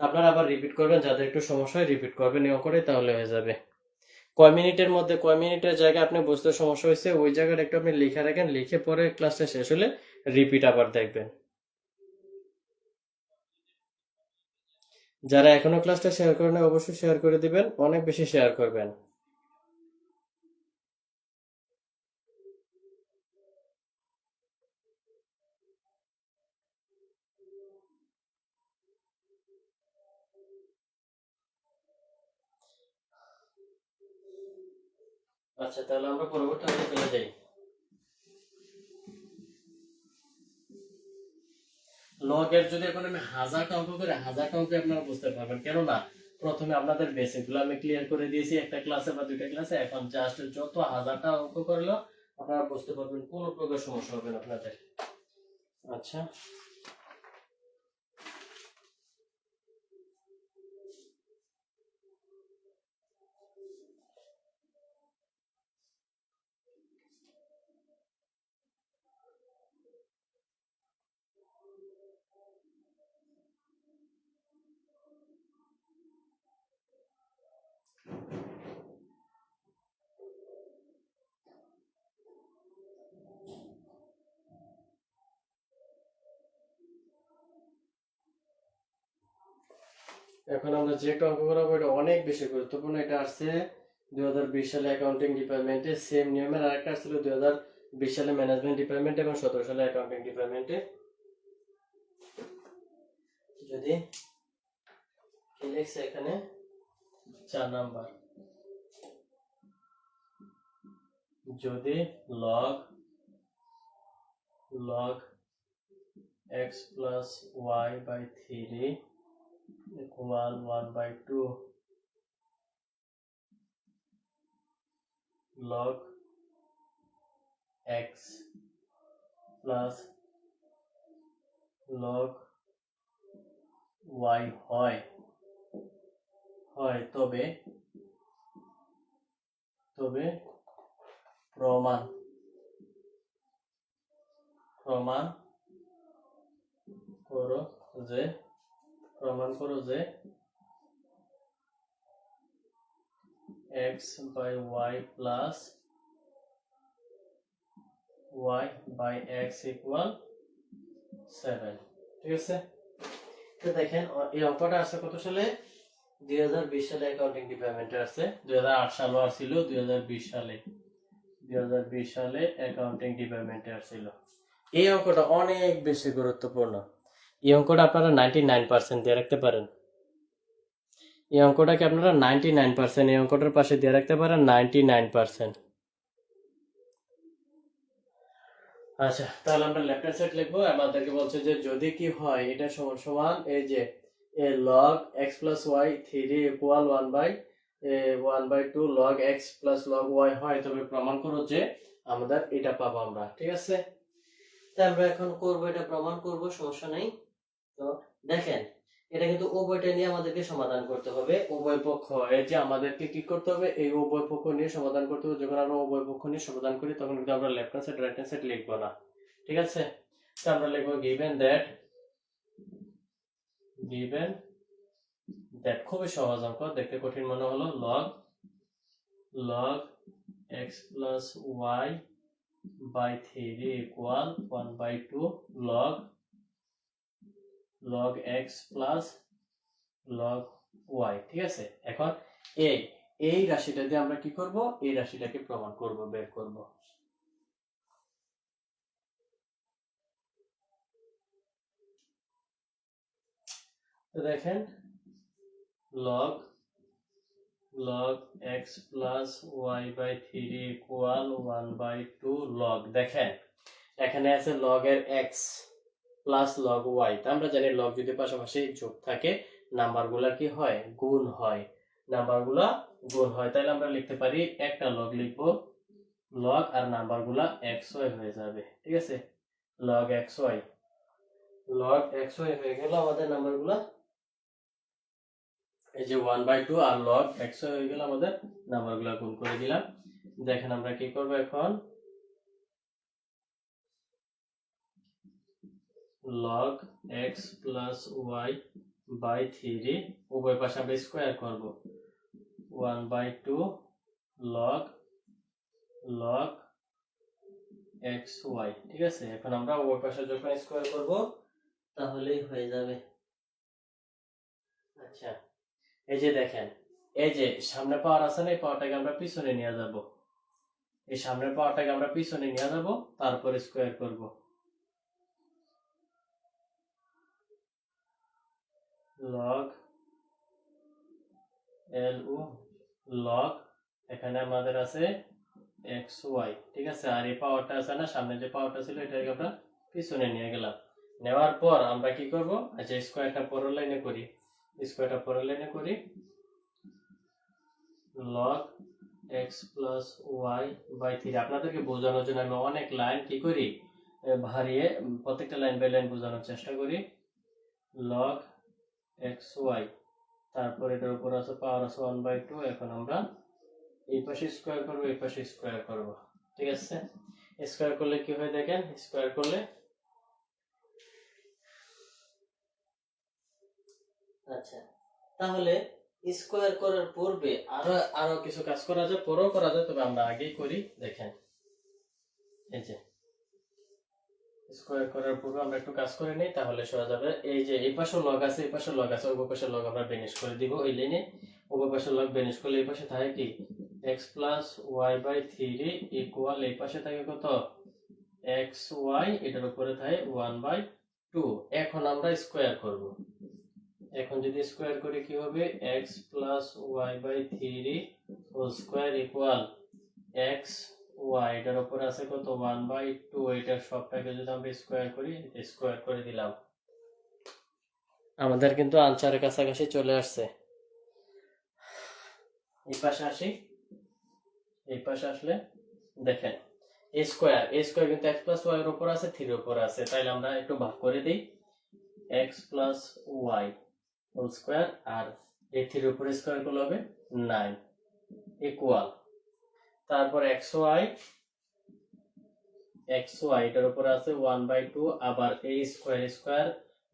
Speaker 1: আপনারা আবার রিপিট করবেন, যাদের একটু সমস্যা হয় রিপিট করবেন এই অঙ্কটাই, তাহলে হয়ে যাবে। কয় মিনিটের মধ্যে, কয় মিনিটের জায়গায় আপনি বুঝতে সমস্যা হয়েছে ওই জায়গাটা একটু আপনি লিখে রাখেন, লিখে পরে ক্লাসটা শেষ হলে রিপিট আবার দেখবেন। যারা এখনো ক্লাসটা শেয়ার করেন না অবশ্যই শেয়ার করে দিবেন, অনেক বেশি শেয়ার করবেন। আচ্ছা, তাহলে আমরা পরবর্তী অঙ্কে চলে যাই। লগের যদি এখন আমি 1000টা অঙ্ক করে 1000টা অঙ্ক আপনারা বুঝতে পারবেন, কেননা প্রথমে আপনাদের বেসিক গুলো আমি ক্লিয়ার করে দিয়েছি একটা ক্লাসে বা দুইটা ক্লাসে। এখন জাস্ট যত 1000টা অঙ্ক করলো আপনারা বুঝতে পারবেন, কোনো প্রকার সমস্যা হবে না আপনাদের। আচ্ছা, এখন আমরা যে একটা অঙ্ক করাবো এটা অনেক বেশি গুরুত্বপূর্ণ। এটা আসছে 2020 সালে অ্যাকাউন্টিং ডিপার্টমেন্টে, সেম নিয়মের আরেকটা আসছিল 2020 সালে ম্যানেজমেন্ট ডিপার্টমেন্টে এবং 17 সালে অ্যাকাউন্টিং ডিপার্টমেন্টে। যদি কি লিখছে এখানে 4 নাম্বার, যদি log log x plus y by 3 equal 1/2 log x plus log y হয় তবে প্রমাণ করো যে x by y plus y by x equal 7। ঠিক আছে, তো দেখেন এই অঙ্কটা আসছে কত সালে? 2020 সালে অ্যাকাউন্টিং ডিপার্টমেন্টে আসছে। 2008 সালও আসছিল, 2020 সালে অ্যাকাউন্টিং ডিপার্টমেন্টে আসছিল। এই অঙ্কটা অনেক বেশি গুরুত্বপূর্ণ। এই অঙ্কটা আপনারা 99% দিয়ে রাখতে পারেন। এই অঙ্কটাকে আপনারা 99% এই অঙ্কটার পাশে দিয়ে রাখতে পারেন 99%। আচ্ছা, তাহলে আমরা লেফট হ্যান্ড সাইড লিখবো। আমাদেরকে বলছে যে যদি কি হয় এটা সমান সমান এই যে log x plus y 3 equal 1/2 log x plus log y হয়, তবে প্রমাণ করো যে আমাদের এটা পাবো আমরা। ঠিক আছে, তাই আমরা এখন করব, এটা প্রমাণ করব, সমস্যা নাই। তো দেখেন এটা কিন্তু উভয়টা নিয়ে আমাদেরকে সমাধান করতে হবে। উভয় পক্ষ, এই যে আমাদেরকে কি করতে হবে, এই উভয় পক্ষ নিয়ে সমাধান করতে হবে। যখন আমরা উভয় পক্ষ নিয়ে সমাধান করি তখন কিন্তু আমরা left hand side right hand side লিখবো না। ঠিক আছে, তো আমরা লিখবো given that খুবই সহজ অঙ্ক, দেখতে কঠিন মনে হলো। log x plus y by 3 equal 1/2 log x plus log y। ঠিক আছে, এখন এই রাশিটা দিয়ে আমরা কি করব, এই রাশিটাকে প্রমাণ করব, বের করব। তো দেখেন log x plus y by 3 equal 1/2 log। দেখেন এখানে আছে log এর x প্লাস log y। তা আমরা জানি log যদি পাশাপাশি যোগ থাকে নাম্বারগুলা কি হয়, গুণ হয়। তাহলে আমরা লিখতে পারি একটা log লিখবো, log আর নাম্বারগুলা xy হয়ে যাবে। ঠিক আছে, log xy হয়ে গেল আমাদের নাম্বারগুলা। এই যে 1/2 আর log xy হয়ে গেল আমাদের নাম্বারগুলা, গুণ করে দিলাম। দেখেন আমরা কি করব এখন, log x plus y by 3 উভয় পাশে আমরা স্কোয়ার করব 1/2 লগ লগ xy। ঠিক আছে, এখন আমরা উভয় পাশে যখন স্কোয়ার করব তাহলেই হয়ে যাবে। আচ্ছা, এই যে দেখেন, এই যে সামনে পাওয়ার আছে না, এই পাওয়ারটাকে আমরা পিছনে নিয়ে যাব, এই সামনের পাওয়ারটাকে আমরা পিছনে নিয়ে যাব, তারপরে স্কোয়ার করব। লগ LU লগ, এখানে আমাদের আছে xy। ঠিক আছে, আর এই পাওয়ারটা আছে না, সামনে যে পাওয়ারটা ছিল এটাকে আমরা পিছনে নিয়ে গেলাম। নেওয়ার পর আমরা কি করব, আচ্ছা স্কোয়ারটা পরের লাইনে করি, স্কোয়ারটা পরের লাইনে করি, log x plus Y by 3। আপনাদেরকে বোঝানোর জন্য আমি অনেক লাইন কি করি, ভারিয়ে প্রত্যেকটা লাইন বাই লাইন বোঝানোর চেষ্টা করি। লগ xy, তারপর এটার উপর আছে পাওয়ার আছে 1/2। এখন আমরা এই পাশে স্কোয়ার করব, এই পাশে স্কোয়ার করব। ঠিক আছে, স্কোয়ার করলে কি হয় দেখেন, স্কোয়ার করলে আচ্ছা, তাহলে স্কোয়ার করার পূর্বে আরো কিছু কাজ করা যায়, পরেও করা যায়, তবে আমরা আগেই করি। দেখেন, এই যে স্কোয়ার করার পূর্বে আমরা একটু কাজ করে নিই, তাহলে সোজা যাবে। এই যে এই পাশে লগ আছে, এই পাশে লগ আছে, ওই পাশে লগ আমরা বেনিশ করে দিব এই লাইনে। ওই পাশে লগ বেনিশ করলে এই পাশে থাকে কি x plus Y by 3 equal, এই পাশে থাকে কত xy, এটার উপরে থাকে 1/2। এখন আমরা স্কোয়ার করব। এখন যদি স্কোয়ার করি কি হবে, x plus Y by 3 whole square equal x y, এটার উপর আছে কত 1/2। এটার সবটাকে যদি আমরা স্কোয়ার করি, স্কোয়ার করে দিলাম, আমাদের কিন্তু আনসারের কাছাকাছি চলে আসছে। এই পাশে আসি, এই পাশে আসলে দেখেন a স্কোয়ার কিন্তু x প্লাস ওয়াই এর উপর আছে, 3 এর উপর আছে, তাইলে আমরা একটু ভাগ করে দিই, x plus Y whole square, আর এই 3 এর উপর স্কোয়ার করলে হবে 9 ইকুয়াল, তারপর xy এটার উপরে আছে 1/2, আবার এই স্কোয়ার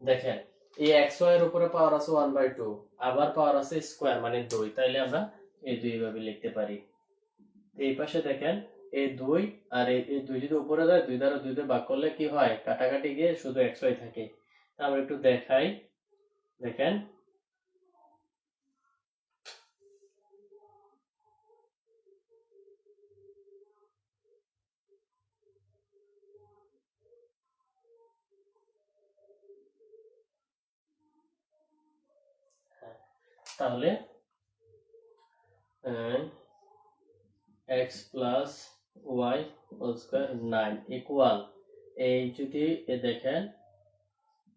Speaker 1: দেখেন, এই xy এর উপরে পাওয়ার আছে 1/2, আবার পাওয়ার আছে স্কোয়ার মানে 2, তাইলে আমরা এই 2 ভাবে লিখতে পারি। এই পাশে দেখেন এই 2 আর এই 2 যদি উপরে যায়, 2 দ্বারা 2 দিয়ে ভাগ করলে কি হয়, কাটাকাটি গিয়ে শুধু xy থাকে। আমরা একটু দেখাই, দেখেন তাহলে x plus Y whole square 9 equal, এই যদি দেখেন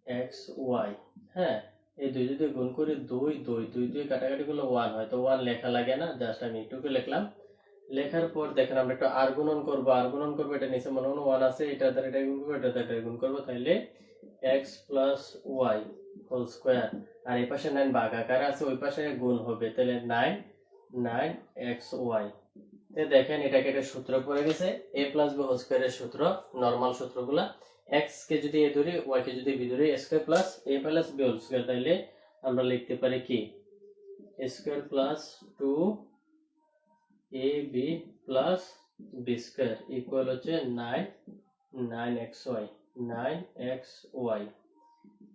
Speaker 1: এক্স ওয়াই, হ্যাঁ এই 2 যদি গুণ করি 2 কাটাকাটি করলে 1 হয়, তো 1 লেখা লাগে না, জাস্ট আমি এটুকু লিখলাম। লেখার পর দেখেন আমরা একটু আর গুণন করব, এটা নিচে মনে মনে 1 আছে, এটা দ্বারা এটা গুণ করব, এটা দ্বারা এটা গুণ করব, তাইলে x plus Y whole square, আর এই পাশে 9 ভাগাকার আছে, ওই পাশে গুণ হবে, তাহলে 9xy। দেখেন এটাকে একটা সূত্র পড়ে গেছে, a প্লাস b হোল স্কয়ারের সূত্র, নরমাল সূত্রগুলা, x কে যদি a ধরি, y কে যদি b ধরি, square plus a plus b whole square, তাইলে আমরা লিখতে পারি কি a স্কয়ার প্লাস 2ab প্লাস b স্কয়ার ইকুয়াল হচ্ছে 9xy।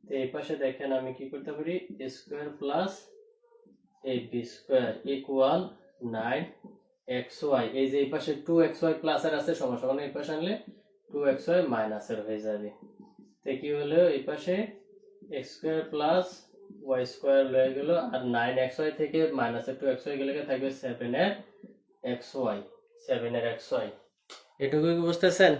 Speaker 1: তো এই পাশে দেখেন আমি কি করতে পারি, a square plus ab square equal 9xy, এই যে এই পাশে 2xy প্লাস এর আছে সমান এই পাশে আনলে 2xy মাইনাস এর হয়ে যাবে। তো কি হলো, এই পাশে x square plus y square হয়ে গেল, আর 9xy থেকে মাইনাস এর 2xy গেলে থাকবে 7 এর xy। এটুকু কি বুঝতেছেন?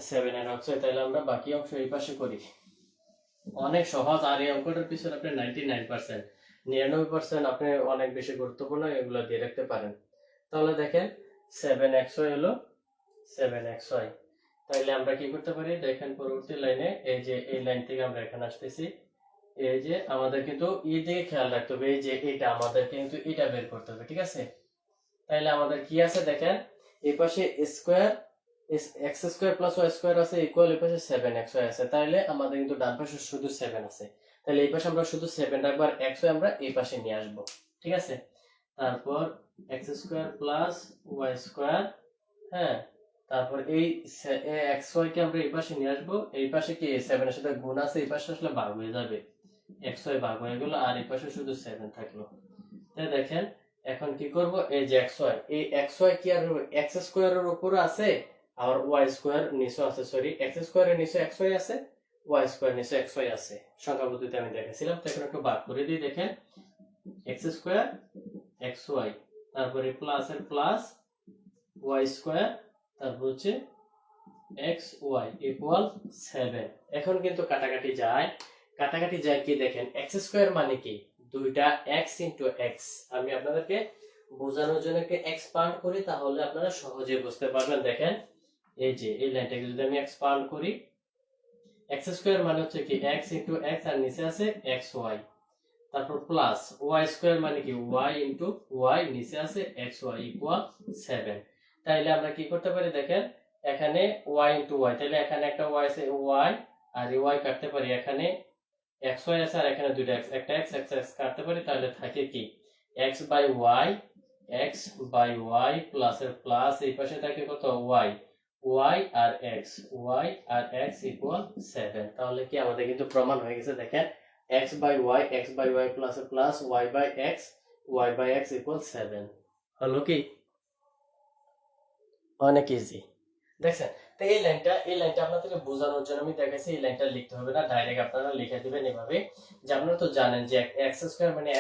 Speaker 1: 7 এর xy। তাহলে আমরা বাকি অংশ এই পাশে করি, অনেক সহজ। আর এই অঙ্কটার পিছনে আপনি 99% আপনি অনেক বেশি গুরুত্বপূর্ণ, এগুলো দিয়ে রাখতে পারেন। তাহলে দেখেন 7xy হলো 7xy। তাইলে আমরা কি করতে পারি, দেখেন পরবর্তী লাইনে এই যে এই লাইন থেকে আমরা এখানে আসতেছি, এই যে আমাদের কিন্তু এই দিকে খেয়াল রাখতে হবে, এই যে এটা আমাদের কিন্তু এটা বের করতে হবে। ঠিক আছে, তাইলে আমাদের কি আছে দেখেন, এই পাশে square X square plus Y square আছে ইকুয়াল এই পাশে 7xy আছে, তাইলে আমাদের কিন্তু ডান পাশে শুধু 7 আছে, তাহলে এই পাশে আমরা শুধু 7 রাখবো আর xy আমরা এই পাশে নিয়ে আসবো। ঠিক আছে, তারপর X square plus Y square, হ্যাঁ, তারপর এই এক্স ওয়াই কে আমরা এই পাশে নিয়ে আসবো, এই পাশে কি 7 এর সাথে গুণ আছে, এই পাশে আসলে ভাগ হয়ে যাবে, এক্স ওয়াই ভাগ হয়ে গেল আর এই পাশে শুধু 7 থাকলো। তাই দেখেন এখন কি করব, এই যে এক্স ওয়াই, এই এক্স ওয়াই কি আর এক্স স্কোয়ারের উপরে আছে আর ওয়াই স্কোয়ার নিচে আছে, সরি এক্স স্কোয়ারের নিচে এক্স ওয়াই আছে, ওয়াই স্কোয়ার নিচে এক্স ওয়াই আছে, সংখ্যা পদ্ধতিতে আমি দেখাছিলাম। তো এখন একটু ভাগ করে দিই, দেখেন এক্স স্কোয়ার এক্স ওয়াই, তারপরে প্লাস এর প্লাস ওয়াই স্কোয়ার, তারপর হচ্ছে এক্স ওয়াই ইকুয়াল 7। এখন কিন্তু কাটাকাটি যায়, কাটাকাটি যায় কি দেখেন, এক্স স্কোয়ার মানে কি দুইটা এক্স ইন্টু এক্স। আমি আপনাদেরকে বোঝানোর জন্য একটু এক্সপান্ড করি, তাহলে আপনারা সহজে বুঝতে পারবেন। দেখেন এই যে এই লাইনটাকে যদি আমি এক্সপান্ড করি, এক্স স্কোয়ার মানে হচ্ছে কি এক্স ইন্টু এক্স আর নিচে আছে এক্স ওয়াই, তারপর প্লাস ওয়াই স্কোয়ার মানে কি ওয়াই ইন্টু ওয়াই, নিচে আছে এক্স ওয়াই ইকুয়াল 7। তাইলে আমরা কি করতে পারি দেখেন, এখানে ওয়াই ইন্টু ওয়াই, তাহলে এখানে একটা ওয়াই আছে ওয়াই আর এই ওয়াই কাটতে পারি, এখানে এক্স ওয়াই আছে আর এখানে দুইটা এক্স, একটা এক্স এক্স এক্স কাটতে পারি, তাহলে থাকে কি X by Y, X by Y plus এর প্লাস এই পাশে থাকে কত ওয়াই, ওয়াই আর এক্স ইকুয়াল 7। তাহলে কি আমাদের কিন্তু প্রমাণ হয়ে গেছে, দেখেন x by y plus a plus y by x equal 7 হলো কি, অনেক ইজি। দেখছেন, তো এই লাইনটা আপনাদেরকে বোঝানোর জন্য আমি দেখাচ্ছি, এই লাইনটা লিখতে হবে না, ডাইরেক্ট আপনারা লিখে দিবেন এভাবে, যে আপনারা তো জানেন যে x স্কয়ার মানে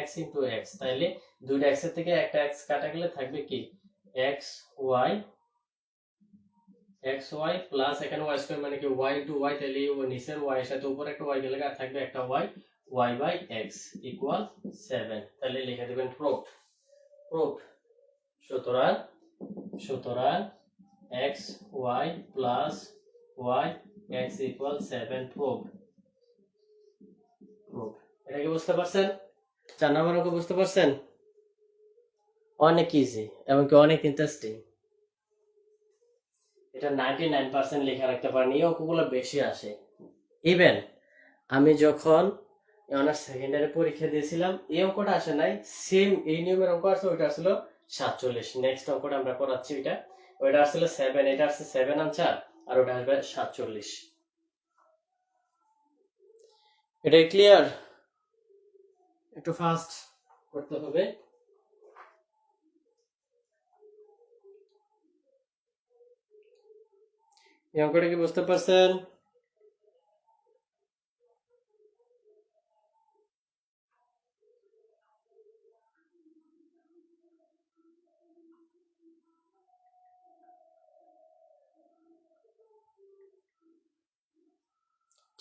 Speaker 1: x ইনটু x, তাইলে দুইটা x এর থেকে একটা x কাটা গেলে থাকবে কি xy প্লাস এখানে y স্কয়ার মানে কি y ইনটু y, তাহলে ও নিচের y এর সাথে উপরে একটা y গেলে আর থাকবে একটা y বাই x ইকুয়াল 7। তাহলে লিখে দিবেন প্রুফ। সুতরাং xy plus y x equal 7 proof. এটা কি বুঝতে পারছেন? 4 নম্বর অঙ্ক বুঝতে পারছেন? অনেক ইজি এবং কি অনেক ইন্টারেস্টিং। এটা 99% লেখা রাখতে পারেন, এই অঙ্কগুলো বেশি আসে। ইভেন আমি যখন অনার্স সেকেন্ডারি পরীক্ষা দিয়েছিলাম, এই অঙ্কটা আসে নাই, সেম এই নিয়মের অঙ্ক আসছে, ওইটা আসলে 47। নেক্সট অঙ্কটা আমরা করাচ্ছি, ওইটা আসলে 7, এটা আসছে 7 আনসার আর ওটা আসবে 47। এটাই ক্লিয়ার? একটু ফাস্ট করতে হবে। এই অঙ্কটা কি বুঝতে পারছেন?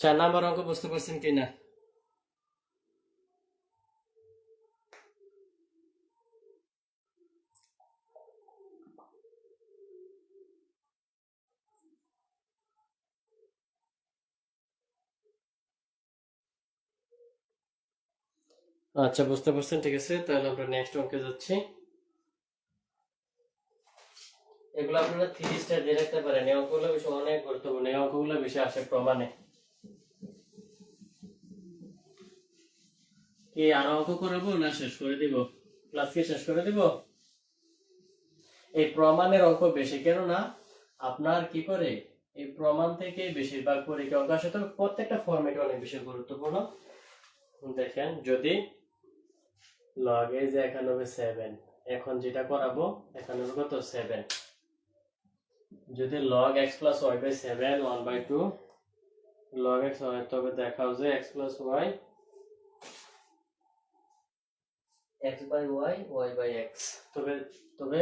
Speaker 1: চার নাম্বার অঙ্ক বুঝতে পারছেন কিনা? আচ্ছা বুঝতে পারছেন, ঠিক আছে, তাহলে আমরা নেক্সট অঙ্কে যাচ্ছি। এগুলো আপনারা 3 স্টার দিয়ে রাখতে পারেন, এই অঙ্কগুলো বিষয় অনেক গুরুত্বপূর্ণ, এই অঙ্কগুলো বিষয় আসে প্রমাণে। কি আর অঙ্ক করাবো না শেষ করে দিব? ক্লাস কি শেষ করে দিব? এই প্রমাণের অঙ্ক বেশি, কেননা আপনার কি করে এই প্রমাণ থেকে বেশিরভাগ পরীক্ষা অঙ্ক আসে, তবে প্রত্যেকটা ফরম্যাট অনেক বেশি গুরুত্বপূর্ণ। দেখেন যদি লগ এই যে এখানে হবে 7, এখন যেটা করাবো এখানে হবে কত 7, যদি log x plus y by 7 1/2 log x হয়, তবে দেখাও যে x plus y x by y y by x, তবে তবে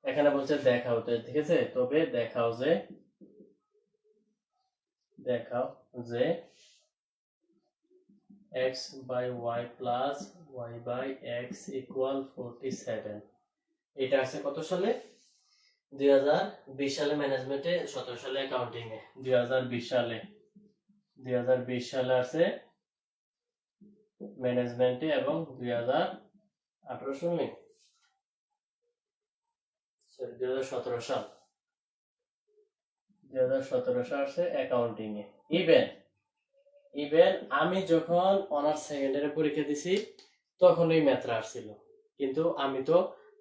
Speaker 1: এখানে বলছে দেখাও, তো ঠিক আছে, তবে দেখাও যে x by y plus y by x equal 47। এটা আছে কত সালে? 2020 সালে ম্যানেজমেন্টে, 17 সালে অ্যাকাউন্টিং এ, 2020 সালে আছে ম্যানেজমেন্টে এবং 2018 সালে 2017 সাল 2017 আসছে অ্যাকাউন্টিং এ। ইভেন ইভেন আমি যখন অনার্স সেকেন্ড ইয়ারে পরীক্ষা দিছি তখন ওই ম্যাথটা আসছিল, কিন্তু আমি তো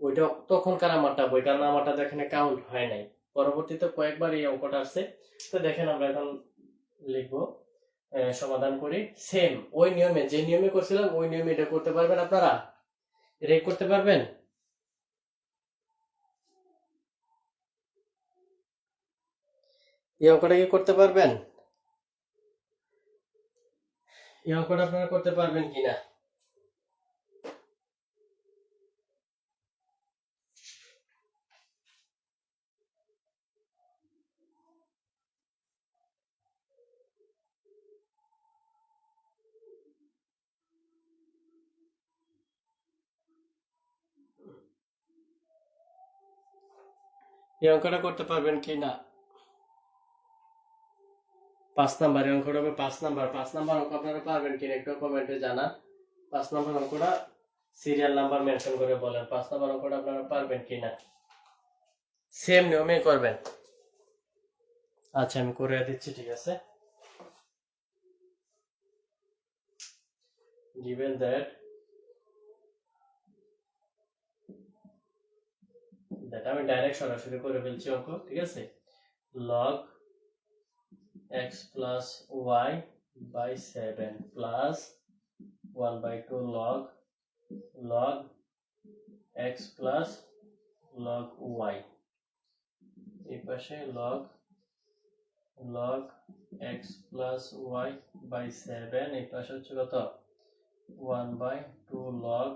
Speaker 1: ওইটা তখনকার আমারটা বই, কারণ আমারটা তো এখানে কাউন্ট হয় নাই। পরবর্তীতে কয়েকবার এই অঙ্কটা আসছে। তো দেখেন আমরা এখন লিখবো, সমাধান করি সেম ওই নিয়মে, যে নিয়মে করছিলাম ওই নিয়মে এটা করতে পারবেন আপনারা? এটা করতে পারবেন? এই অঙ্কটা কি করতে পারবেন? এই অঙ্কটা আপনারা করতে পারবেন কিনা? এই অঙ্কটা করতে পারবেন কিনা? 5 নাম্বার অঙ্কটা হবে, 5 নাম্বার। 5 নাম্বার অঙ্ক আপনারা পারবেন কিনা একটু কমেন্টে জানান। 5 নাম্বার অঙ্কটা সিরিয়াল নাম্বার মেনশন করে বলেন 5 নাম্বার অঙ্কটা আপনারা পারবেন কিনা। সেম নিয়মে করবেন। আচ্ছা আমি করে দিচ্ছি, ঠিক আছে। given that আমি ডাইরেক্ট সরাসরি করে ফেলছি অঙ্ক, ঠিক আছে। log x plus y by 7 plus 1/2 log x plus log y, এই পাশে log x plus y by 7, এই পাশে হচ্ছে কত 1/2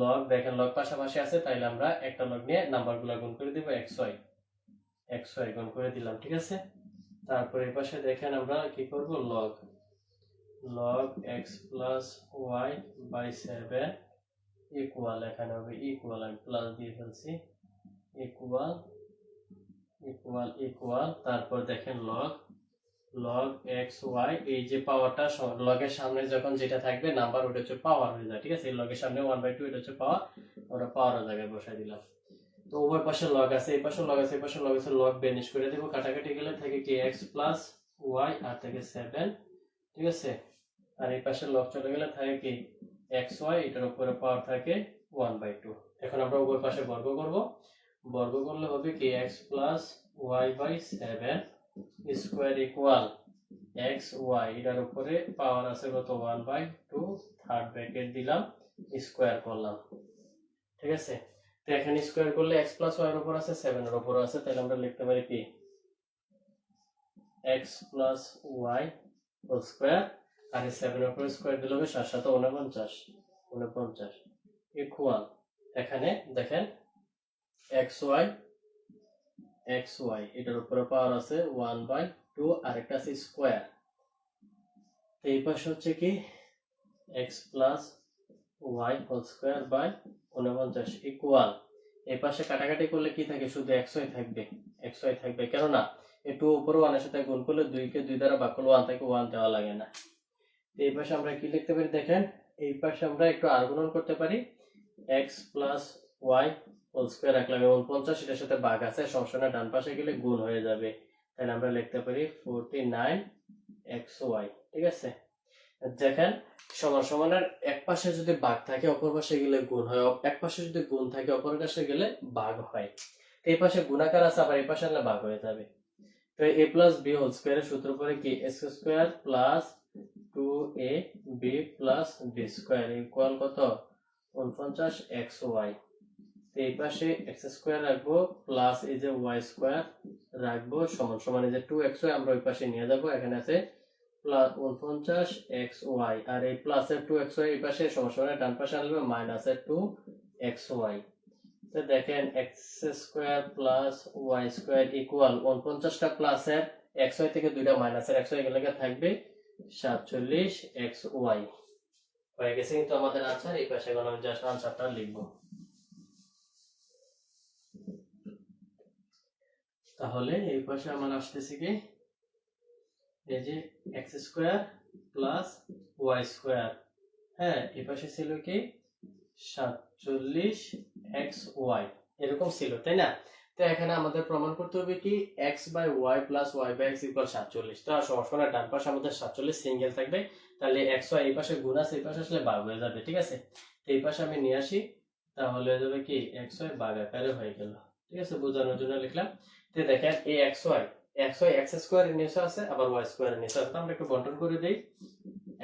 Speaker 1: log দেখেন লগ পাশাপাশি আছে, তাইলে আমরা একটা লগ নিয়ে নাম্বারগুলো গুণ করে দিব, xy গুণ করে দিলাম, ঠিক আছে। তারপর এই পাশে দেখেন আমরা কি করব, log x plus y by 7 equal, এখানে হবে ইকুয়াল, আমি প্লাস দিয়ে ফেলছি, ইকুয়াল তারপর দেখেন log x y, এই যে পাওয়ারটা লগের সামনে যখন যেটা থাকবে নাম্বার ওটা হচ্ছে পাওয়ার হয়ে যায়, ঠিক আছে। এই লগের সামনে 1/2 এটা হচ্ছে পাওয়ার, ওটা পাওয়ারের জায়গায় বসাই দিলাম। তো উভয় পাশে লগ আছে, এই পাশে লগ আছে, এই পাশে লগ আছে, লগ বেনিশ করে দেব, কাটাকাটি গেলে থাকে কি x plus y আর থাকে 7, ঠিক আছে। আর এই পাশে লগ চলে গেলে থাকে কি xy, এটার উপরে পাওয়ার থাকে 1/2। এখন আমরা উভয় পাশে বর্গ করব, বর্গ করলে হবে কি x plus y by 7 square equal x y, এটার উপরে পাওয়ার আছে কত 1/2, থার্ড ব্র্যাকেট দিলাম, স্কয়ার করলাম, ঠিক আছে। তো এখানে স্কয়ার করলে x plus y এর উপর আছে 7 এর উপর আছে, তাহলে আমরা লিখতে পারি কি x plus y whole square, আর এই 7 এর উপর স্কয়ার দিলে হবে 7 7 49 ইকুয়াল, এখানে দেখেন xy এটার উপরে পাওয়ার আছে 1/2 আর একটা আছে স্কয়ার, তো এই পাশে হচ্ছে কি x plus y whole square by 49 equal, এই পাশে কাটাকাটি করলে কি থাকে, শুধু xy থাকবে, কেননা এই 2 উপরে 1 এর সাথে গুণ করলে 2 কে 2 দ্বারা ভাগ করলে 1 থাকে, 1 দেওয়া লাগে না। এই পাশে আমরা কি লিখতে পারি দেখেন, এই পাশে আমরা একটু আর গুণন করতে পারি, x plus y whole square রাখলাম, 49 এটার সাথে ভাগ আছে, সমস্যা না, ডান পাশে গেলে গুণ হয়ে যাবে, তাহলে আমরা লিখতে পারি 49xy, ঠিক আছে। দেখেন সমান সমানের এক পাশে যদি ভাগ থাকে অপর পাশে গেলে গুণ হয়, এক পাশে যদি গুণ থাকে অপর পাশে গেলে ভাগ হয়, তো এই পাশে গুণাকার আছে, আবার এই পাশে আনলে ভাগ হয়ে যাবে। তো a plus b হোল স্কয়ারের সূত্র পরে কি x স্কয়ার প্লাস 2ab প্লাস b স্কয়ার ইকুয়াল কত 49xy, তো এই পাশে x স্কয়ার রাখবো প্লাস এই যে y স্কয়ার রাখবো সমান সমান এই যে 2xy আমরা ওই পাশে নিয়ে যাব, এখানে আছে প্লাস 49xy, আর এই প্লাস এর 2xy এই পাশে সমান সমান ডান পাশে আসবে মাইনাস এর 2xy, তো দেখেন x square plus y square equal 49টা প্লাস এর xy থেকে দুইটা মাইনাস এর xy গেলে থাকবে 47xy হয়ে গেছে কিন্তু আমাদের আনসার। এই পাশে এখন আমি জাস্ট আনসারটা লিখব, তাহলে এই পাশে আমার আসতেছে কি এই যে x square plus y square, হ্যাঁ এই পাশে ছিল কি 47xy এরকম ছিল, তাই না। তো তো এখানে আমাদের প্রমাণ করতে হবে কি x by y plus y by x equal 47। তো সমস্যা ডান পাশে আমাদের 47 সিঙ্গেল থাকবে, তাহলে x y এই পাশে গুণ আছে, এই পাশে আসলে ভাগ হয়ে যাবে। ঠিক আছে, তো এই পাশে আমি নিয়ে আসি, তাহলে হয়ে যাবে কি x y ভাগ আকারে হয়ে গেল। ঠিক আছে, বোঝানোর জন্য লিখলাম। তো দেখেন এই x y x স্কয়ার এর নিচে আছে, আবার y স্কয়ার এর নিচে আছে, তো আমরা একটু বন্টন করে দেই।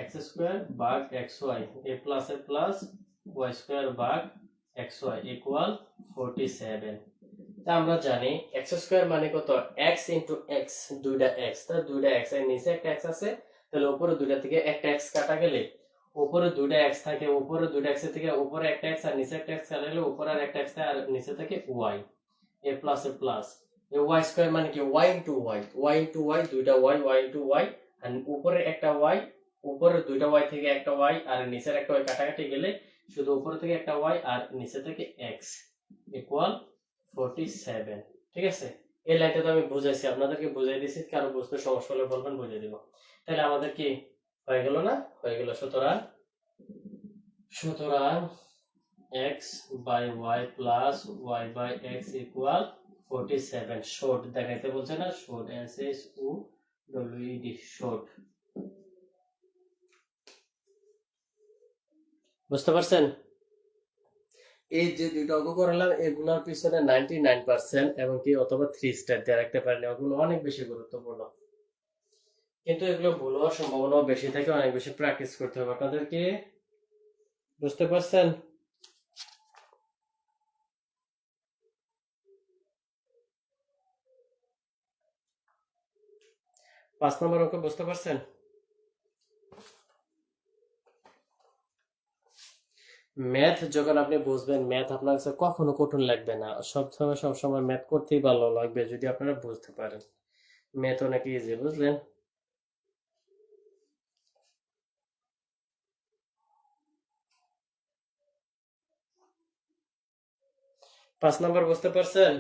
Speaker 1: x স্কয়ার ভাগ x y a plus y square ভাগ x y ইকুয়াল 47। তা আমরা জানি x স্কয়ার মানে কত, x ইনটু x, দুইটা x, তা দুইটা x এর নিচে একটা x আছে, তাহলে উপরে দুইটা থেকে একটা x কাটা গেলে উপরে দুইটা x থাকে, উপরে দুইটা x এর থেকে উপরে একটা x আর নিচে একটা x কাটা গেলে উপরে আর একটা x থাকে আর নিচে থাকে y, a প্লাস এই y স্কয়ার মানে কি y into y into y, দুইটা y ইনটু y, আর উপরে একটা y, উপরে দুইটা y থেকে একটা y আর নিচের একটা y কাটাকাটি গেলে শুধু উপরে থেকে একটা y আর নিচে থেকে x ইকুয়াল 47। ঠিক আছে, এই লাইনটা তো আমি বুঝাইছি, আপনাদেরকে বুঝাই দিয়েছি, কারো বুঝতে সমস্যা হলে বলবেন, বুঝিয়ে দিব। তাহলে আমাদের কি হয়ে গেল না, হয়ে গেল। সুতরাং x by y plus y by x equal 47। Short দেখাইতে বলছে না, শর্ট, SHORT, শর্ট। বুঝতে পারছেন? এই যে দুইটা অঙ্ক করলাম এগুলোর পিছনে 99% এবং কি অথবা 3 স্টার দিয়ে রাখতে পারেন, ওগুলো অনেক বেশি গুরুত্বপূর্ণ, কিন্তু এগুলো ভুল হওয়ার সম্ভাবনা বেশি থাকে, অনেক বেশি প্র্যাকটিস করতে হবে আপনাদেরকে। বুঝতে পারছেন? 5 নম্বর অঙ্ক বুঝতে পারছেন? ম্যাথ যখন আপনি বুঝবেন, ম্যাথ আপনার কাছে কখনো কঠিন লাগবে না, সবসময় ম্যাথ করতেই ভালো লাগবে যদি আপনারা বুঝতে পারেন। ম্যাথ অনেক ইজি, বুঝলেন? পাঁচ নম্বর বুঝতে পারছেন?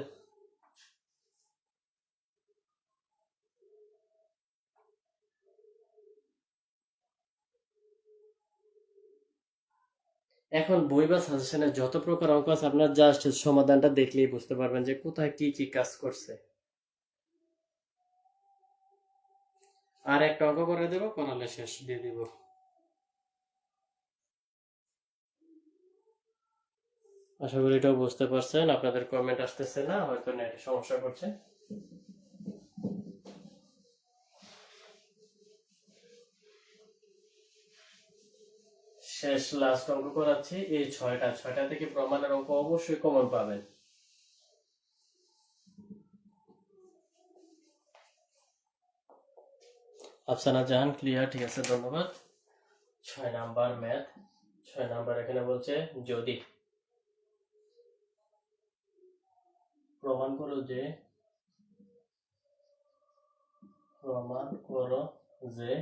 Speaker 1: এখন বই বা সাজেশনে যত প্রকার অঙ্ক আছে আপনার জাস্ট সমাধানটা দেখলেই বুঝতে পারবেন যে কোথায় কি কি কাজ করছে। আর একটা অঙ্ক করে দেবো, করালে শেষ দিয়ে দিব। আশা করি এটাও বুঝতে পারছেন। আপনাদের কমেন্ট আসতেছে না, হয়তো নেটে সমস্যা করছে। শেষ লাস্ট অঙ্ক করাচ্ছি, এই ছয়টা থেকে প্রমাণের অঙ্ক অবশ্যই কমন পাবেন। আফসানা জাহান, ক্লিয়ার? ঠিক আছে, ধন্যবাদ। 6 নাম্বার ম্যাথ, 6 নাম্বার এখানে বলছে যদি প্রমাণ করো যে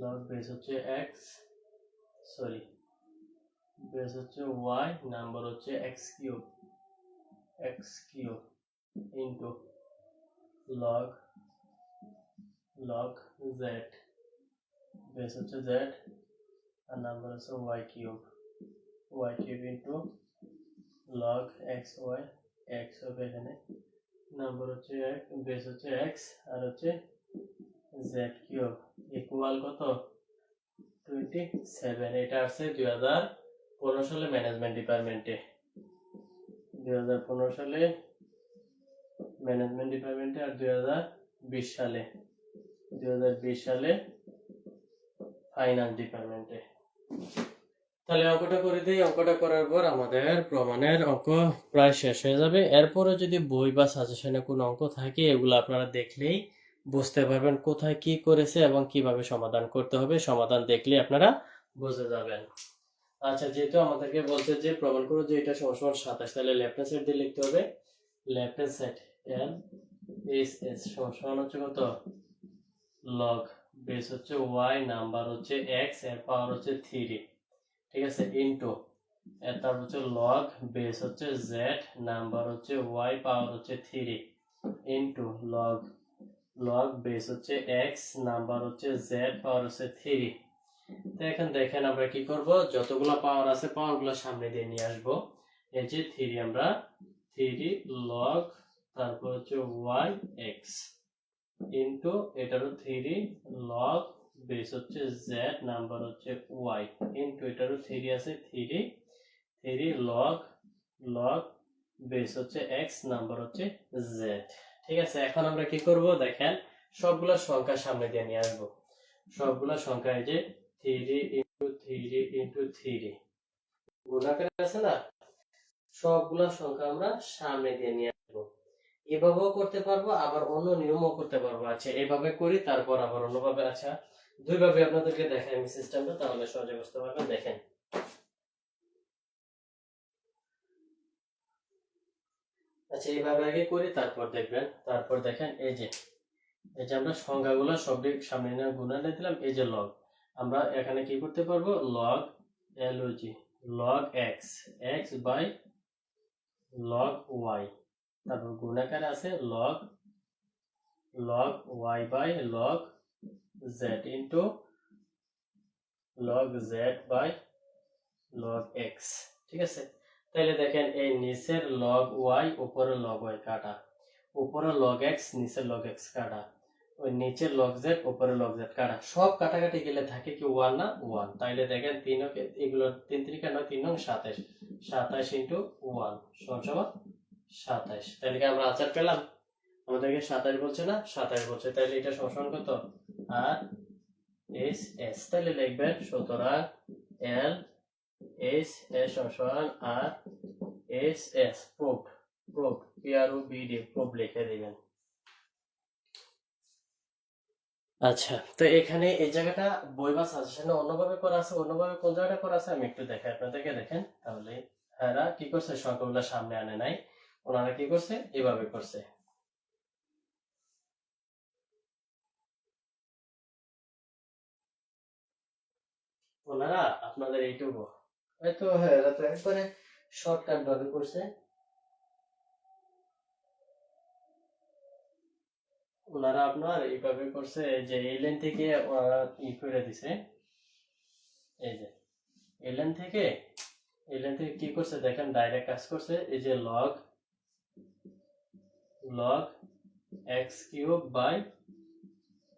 Speaker 1: লগ বেস হচ্ছে বেস হচ্ছে y, নাম্বার হচ্ছে x cube into log z, base হচ্ছে z আর নাম্বার হচ্ছে y cube into log x হবে এখানে, নাম্বার হচ্ছে বেস হচ্ছে x আর হচ্ছে z কিউব ইকুয়াল কত 27। এটা আসছে 2015 সালে ম্যানেজমেন্ট ডিপার্টমেন্টে, 2015 সালে ম্যানেজমেন্ট ডিপার্টমেন্টে, আর 2020 সালে ফাইনান্স ডিপার্টমেন্টে। তাহলে অঙ্কটা করে দিই। অঙ্কটা করার পর আমাদের প্রমাণের অঙ্ক প্রায় শেষ হয়ে যাবে। এরপরে যদি বই বা সাজেশনে কোনো অঙ্ক থাকে, এগুলো আপনারা দেখলেই বুঝতে পারবেন কোথায় কি করেছে এবং কিভাবে সমাধান করতে হবে। সমাধান দেখলে আপনারা বুঝে যাবেন। আচ্ছা, যেহেতু আমাদেরকে বলছে যে প্রমাণ করো যে এটা সমান 27, তাহলে লেফট হ্যান্ড সাইড দিয়ে লিখতে হবে লেফট হ্যান্ড সাইড LHS সমান হচ্ছে কত লগ বেস হচ্ছে y, নাম্বার হচ্ছে x, এর পাওয়ার হচ্ছে 3। ঠিক আছে, ইনটু তারপর হচ্ছে লগ বেস হচ্ছে z, নাম্বার হচ্ছে y, পাওয়ার হচ্ছে 3 ইনটু লগ বেস হচ্ছে x, নাম্বার হচ্ছে z, পাওয়ার হচ্ছে 3 তো এখন দেখেন আমরা কি করব, যতগুলো পাওয়ার আছে পাওয়ারগুলো সামনে দিয়ে নিয়ে আসব। এই যে 3 আমরা 3 log তারপর হচ্ছে y x ইনটু এটারও 3 log বেস হচ্ছে z নাম্বার হচ্ছে y ইনটু এটারও 3 আছে 3 log বেস হচ্ছে x নাম্বার হচ্ছে z। ঠিক আছে, এখন আমরা কি করব দেখেন, সবগুলা সংখ্যা সামনে দিয়ে নিয়ে আসবো। সবগুলা সংখ্যা এই যে 3 ইনটু 3 ইনটু 3 গুণাকারে আছে না, সবগুলা সংখ্যা আমরা সামনে দিয়ে নিয়ে আসবো। এভাবেও করতে পারবো, আবার অন্য নিয়মও করতে পারবো। আচ্ছা এভাবে করি, তারপর আবার অন্যভাবে। আচ্ছা দুইভাবে আপনাদেরকে দেখাই আমি সিস্টেমটা, তাহলে সহজে বুঝতে পারবেন। দেখেন, আচ্ছা এইভাবে আগে করি, তারপর দেখবেন। তারপর দেখেন এই যে আমরা সংখ্যাগুলো সবই সামনে নিয়ে গুণালে দিলাম। এই যে লগ, আমরা এখানে কি করতে পারবো, log LOG log X X by log Y, তারপর গুণাকার আছে log Y by log Z into log Z by log X. ঠিক আছে, তাহলে দেখেন এই নিচের লগ ওয়াই উপরে লগ ওয়াই কাটা, উপরে লগ এক্স নিচের লগ এক্স কাটা, ওই নিচের লগ জেড উপরে লগ জেড কাটা, সব কাটাকাটি গেলে থাকে কি 1 না 1। তাইলে দেখেন 3 এগুলো 3 3 কেন 3 নং 27, 27 ইনটু 1 সমান 27। তাহলে কি আমরা আনসার পেলাম? আমাদেরকে 27 বলছে না, 27 বলছে, তাহলে এটা সমান কত, আর এস এস। তাহলে লিখবেন সুতরাং এল এস এস সমান R S S proof, P R ও বি ডি প্রুফ লিখে দিবেন। আচ্ছা, তো এখানে এই জায়গাটা বই বা সাজেশনে অন্যভাবে করা আছে, অন্যভাবে কোন জায়গাটা করা আছে আমি একটু দেখাই আপনাদেরকে। দেখেন তাহলে এরা কি করছে, সংখ্যাগুলো সামনে আনে নাই, ওনারা কি করছে, এভাবে করছে। ওনারা আপনাদের এইটুকু হয়তো, হ্যাঁ এরা তো একবারে শর্টকাট ভাবে করছে। ওনারা আপনার এইভাবে করছে যে এই লাইন থেকে ওনারা ই করে দিছে, এই যে এই লাইন থেকে কি করছে দেখেন, ডাইরেক্ট কাজ করছে। এই যে log X cube by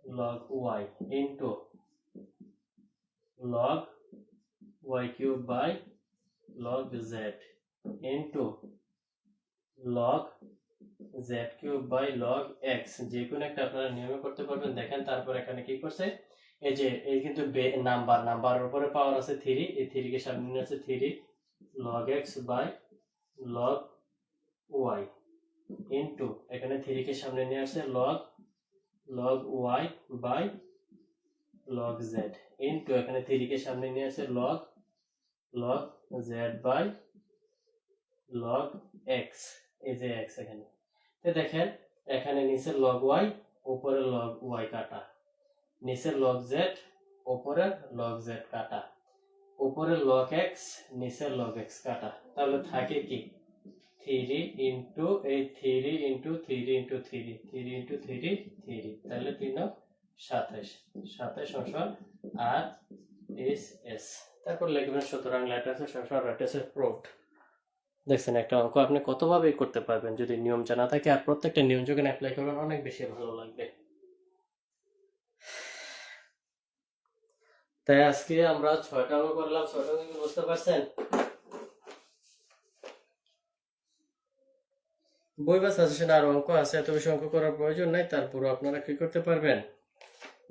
Speaker 1: log Y into log Y cube by log Z into log Z cube by log X, যে কোনো একটা আপনারা নিয়মে করতে পারবেন। দেখেন তারপর এখানে কি করছে, এই যে এই কিন্তু নাম্বারের উপরে পাওয়ার আছে 3, এই 3 কে সামনে নিয়ে আছে 3 log x by log y into এখানে 3 কে সামনে নিয়ে আসছে log y by log z into এখানে 3 কে সামনে নিয়ে আসছে log z by log x, এই যে x এখানে। তো দেখেন এখানে নিচে log y উপরে log y কাটা, নিচে log z উপরে log z কাটা, উপরে log x নিচে log x কাটা, তাহলে থাকে কি 3 ইনটু এই 3 ইনটু 3 ইনটু 3 3 ইনটু 3 3, তাহলে 3 27, 27 সমান আর এস এস। তারপর লিখবেন সুতরাং ল্যাটিসের সমান ল্যাটিসের প্রুফড। দেখছেন একটা অঙ্ক আপনি কতভাবেই করতে পারবেন যদি নিয়ম জানা থাকে, আর প্রত্যেকটা নিয়ম যখন অ্যাপ্লাই করবেন অনেক বেশি ভালো লাগবে। তাই আজকে আমরা 6টা অঙ্ক করলাম, 6টা অঙ্ক বুঝতে পারছেন? বই বা সাজেশনে আরো অঙ্ক আছে, এত বেশি অঙ্ক করার প্রয়োজন নাই, তারপরও আপনারা কি করতে পারবেন,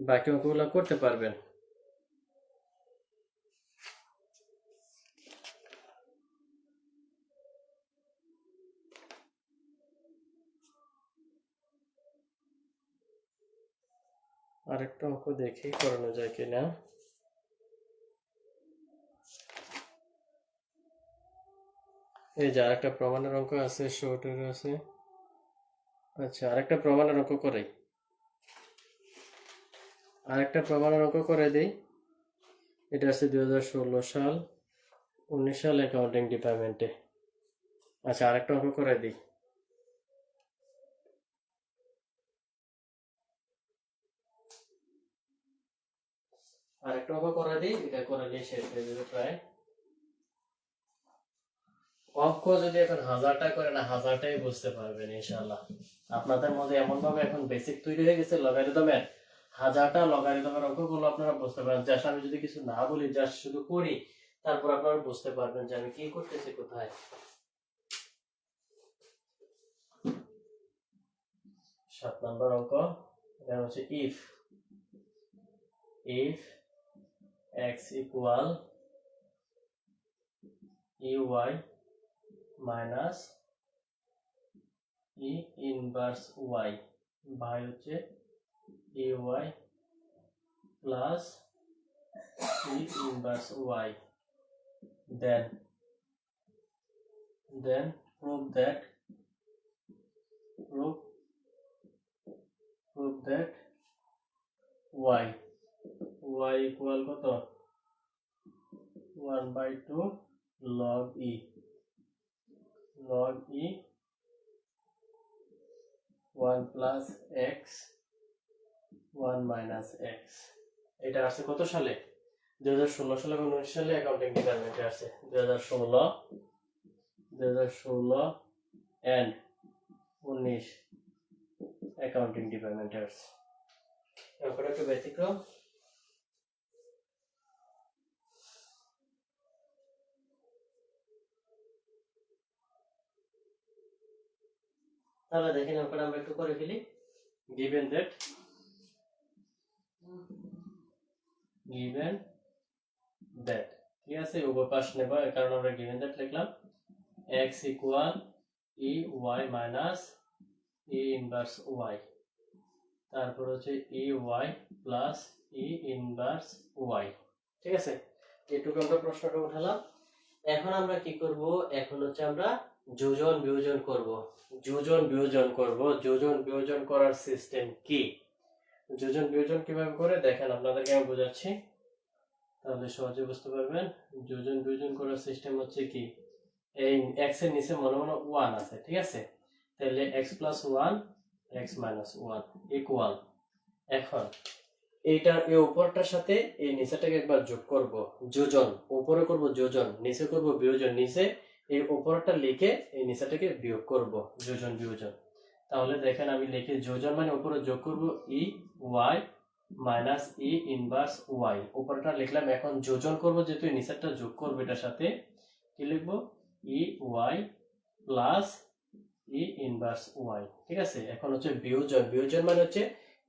Speaker 1: বাকি অঙ্কগুলো করতে পারবেন। আরেকটা অঙ্ক দেখি করানো যায় কিনা। এই যে আরেকটা প্রমাণের অঙ্ক আছে, শর্টের আছে। আচ্ছা আরেকটা প্রমাণের অঙ্ক করাই, আরেকটা প্রমাণের অঙ্ক করে দিই। এটা আছে 2016 সাল 19 সাল অ্যাকাউন্টিং ডিপার্টমেন্টে। আচ্ছা আরেকটা অঙ্ক করে দিই। আর একটা অঙ্ক করে দিই, এটা করে দিই শেষ হয়ে যাবে প্রায়। অঙ্ক যদি এখন 1000টা করেন, 1000টাই বুঝতে পারবেন ইনশাআল্লাহ। আপনাদের মধ্যে এমন ভাবে এখন বেসিক তৈরি হয়ে গেছে লগারিদমের, 1000টা লগারিদমের অঙ্কগুলো আপনারা বুঝতে পারেন। জাস্ট আমি যদি কিছু না বলি, জাস্ট শুধু করি, তারপর আপনারা বুঝতে পারবেন যে আমি কি করতেছি কোথায়। 7 নম্বর অঙ্ক, এটা হচ্ছে if x equal ey minus e inverse y, ভাই হচ্ছে ay plus e inverse y, then prove that y equal কত 1/2 log e 1 plus x 1 minus x। এটা আসছে কত সালে? 2016 সালে বা 19 সালে অ্যাকাউন্টিং ডিপার্টমেন্টে আসছে। 2016 এন্ড 19 অ্যাকাউন্টিং ডিপার্টমেন্টে আসছে। এরপর একটু ব্যতিক্রম। তাহলে দেখেন এরপর আমরা একটু করে ফেলি। given that ঠিক আছে, উভয় পাশ নেব, এর কারণে আমরা given that লিখলাম। x equal e y minus e inverse y, তারপর হচ্ছে e y plus e inverse y। ঠিক আছে, এইটুকু আমরা প্রশ্নটা উঠালাম। এখন আমরা কি করব? এখন হচ্ছে আমরা যোজন বিয়োজন করব। যোজন বিয়োজন করার সিস্টেম কি? যোজন বিয়োজন কিভাবে করে দেখেন, আপনাদেরকে আমি বোঝাচ্ছি, তাহলে সহজে বুঝতে পারবেন। যোজন বিয়োজন করার সিস্টেম হচ্ছে কি, এই x এর নিচে মনে মনে 1 আছে, ঠিক আছে, তাহলে x plus 1 x minus 1 equal, এখন এইটার এই উপরটার সাথে এই নিচেটাকে একবার যোগ করব, যোজন, উপরে করব যোজন, নিচে করব বিয়োজন, নিচে এই উপরটা লিখে এই নিচেটাকে বিয়োগ করব, যোজন বিয়োজন। তাহলে দেখেন আমি লিখি যোজন মানে উপরে যোগ করব E Y minus E inverse Y, উপরটা লিখলাম। এখন যোজন করব, যেহেতু নিচেরটা যোগ করব, এটার সাথে কি লিখবো, ই ওয়াই প্লাস ই ইনভার্স ওয়াই। ঠিক আছে, এখন হচ্ছে বিয়োজন। বিয়োজন মানে হচ্ছে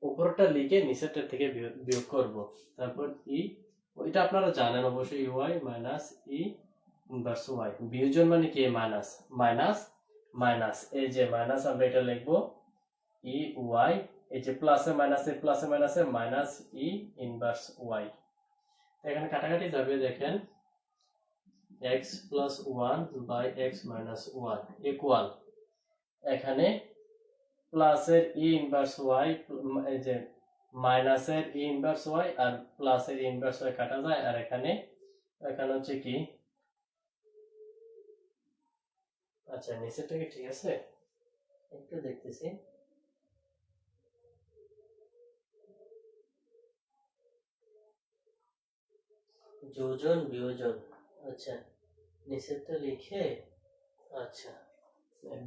Speaker 1: উপরটা লিখে নিচেরটা থেকে বিয়োগ করব, তারপর ই, এটা আপনারা জানেন অবশ্যই, Y minus E inverse Y. বিয়োজন মানে কি, মাইনাস মাইনাস মাইনাস, এই যে মাইনাস আমরা এটা লিখবো ই ওয়াই, এই যে প্লাসে মাইনাসে মাইনাস ই ইনভার্স ওয়াই। এখানে কাটাকাটি যাবে, দেখেন x plus 1 by x minus 1 equal, এখানে প্লাসের ই ইনভার্স ওয়াই, এই যে মাইনাসের ই ইনভার্স ওয়াই আর প্লাসের ই ইনভার্স ওয়াই কাটা যায়, আর এখানে হচ্ছে কি, আচ্ছা নিচেরটা কি ঠিক আছে, একটু দেখতেছি। যোজন বিয়োজন, আচ্ছা নিচেরটা লিখে, আচ্ছা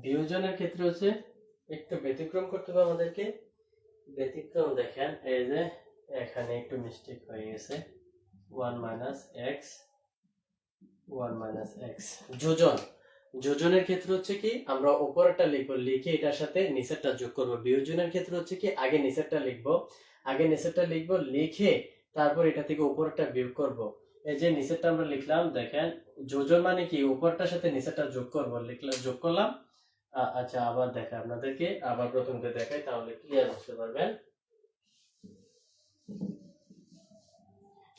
Speaker 1: বিয়োজনের ক্ষেত্রে হচ্ছে একটু ব্যতিক্রম করতে হবে আমাদেরকে। ব্যতিক্রম দেখেন, এই যে এখানে একটু মিস্টেক হয়ে গেছে, 1 minus x। যোজন, যোজনের ক্ষেত্রে হচ্ছে কি, আমরা উপরেরটা লিখবো, লিখে এটার সাথে নিচেরটা যোগ করব। বিয়োজনের ক্ষেত্রে হচ্ছে কি, আগে নিচেরটা লিখবো, লিখে তারপর এটা থেকে উপরেরটা বিয়োগ করব। এই যে নিচেরটা আমরা লিখলাম, দেখেন যোজন মানে কি, উপরটার সাথে নিচেরটা যোগ করব, লিখলাম, যোগ করলাম। আচ্ছা আবার দেখাই আপনাদেরকে, আবার প্রথম থেকে দেখাই, তাহলে ক্লিয়ার বুঝতে পারবেন।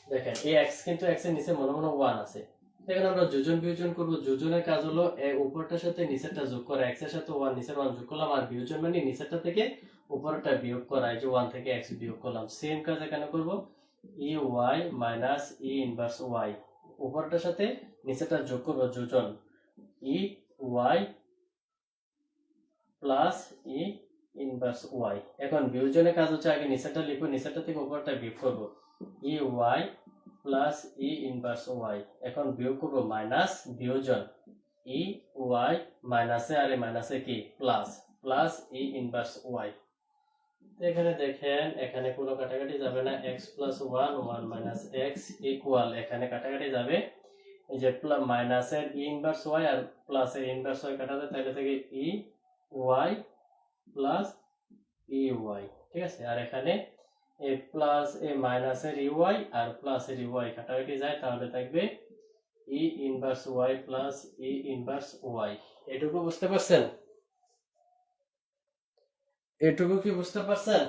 Speaker 1: দেখেন এই x, কিন্তু x এর নিচে মনে মনে 1 আছে, এখন আমরা যোজন বিয়োজন করব। যোজনের কাজ হলো উপরটার সাথে নিচেরটা যোগ করা, x এর সাথে 1 নিচের 1 যোগ করলাম, আর বিয়োজন মানে নিচেরটা থেকে উপরটা বিয়োগ করা, এই যে 1 থেকে x বিয়োগ করলাম। সেম কাজ এখানে করব, E Y minus E inverse Y, উপরটার সাথে নিচেরটা যোগ করব, যোজন ই ওয়াই প্লাস ই ইনভার্স ওয়াই। এখন বিয়োজনের কাজ হচ্ছে আগে নিচেরটা লিখবো, নিচেরটা থেকে উপরটা বিয়োগ করব। ই ওয়াই প্লাস ই ইনভার্স ওয়াই। এখন বিয়োগ করবো মাইনাস বিয়োজন ই ওয়াই মাইনাসে আর মাইনাসে কি plus plus E inverse Y. এখানে দেখেন এখানে কোনো কাটাকাটি যাবে না, x plus one one minus x equal, এখানে কাটাকাটি যাবে, এই যে মাইনাসের ই ইনভার্স ওয়াই আর প্লাসের ইনভার্স ওয়াই কাটাতে, তাহলে থেকে E Y plus E Y. ঠিক আছে, আর এখানে এ প্লাস এ মাইনাসের ই ওয়াই আর প্লাসের ই ওয়াই কাটাকাটি যায়, তাহলে থাকবে ই ইনভার্স ওয়াই প্লাস ই ইনভার্স ওয়াই। এটুকু বুঝতে পারছেন? এটুকু কি বুঝতে পারছেন?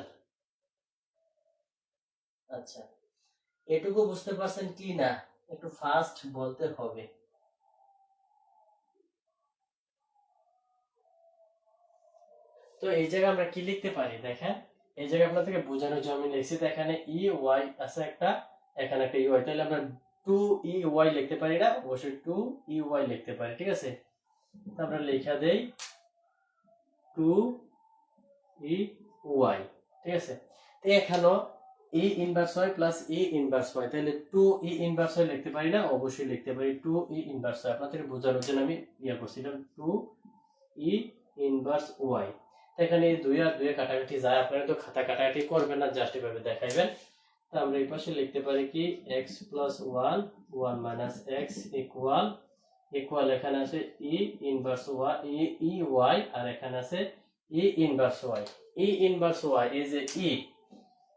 Speaker 1: আচ্ছা, এটুকু বুঝতে পারছেন কি না একটু ফাস্ট বলতে হবে। তো এই জায়গায় আমরা কি লিখতে পারি দেখেন, এই জায়গায় আপনাদেরকে বোঝানোর জন্য আমি লিখছি, এখানে ই ওয়াই আছে একটা, এখানে একটা ই ওয়াই, তাহলে আমরা 2 ই ওয়াই লিখতে পারি না, অবশ্যই 2 ই ওয়াই লিখতে পারি। ঠিক আছে, তো আমরা লেখা দেই 2 ই ওয়াই। ঠিক আছে, তো এখানেও ই ইনভার্স ওয়াই প্লাস ই ইনভার্স ওয়াই, তাহলে 2 ই ইনভার্স ওয়াই লিখতে পারি না, অবশ্যই লিখতে পারি 2 ই ইনভার্স ওয়াই। আপনাদের বোঝানোর জন্য আমি ইয়া করছিলাম 2 ই ইনভার্স ওয়াই। এখানে এই 2 আর 2 কাটাকাটি যায়, আপনারা তো খাতা কাটাকাটি করবেন না, জাস্ট এভাবে দেখাইবেন। তো আমরা এই পাশে লিখতে পারি কি x plus 1 1 minus x equal equal, এখানে আছে ই ইনভার্স ওয়াই ই ওয়াই আর এখানে আছে ই ইনভার্স ওয়াই। ই ইনভার্স ওয়াই এই যে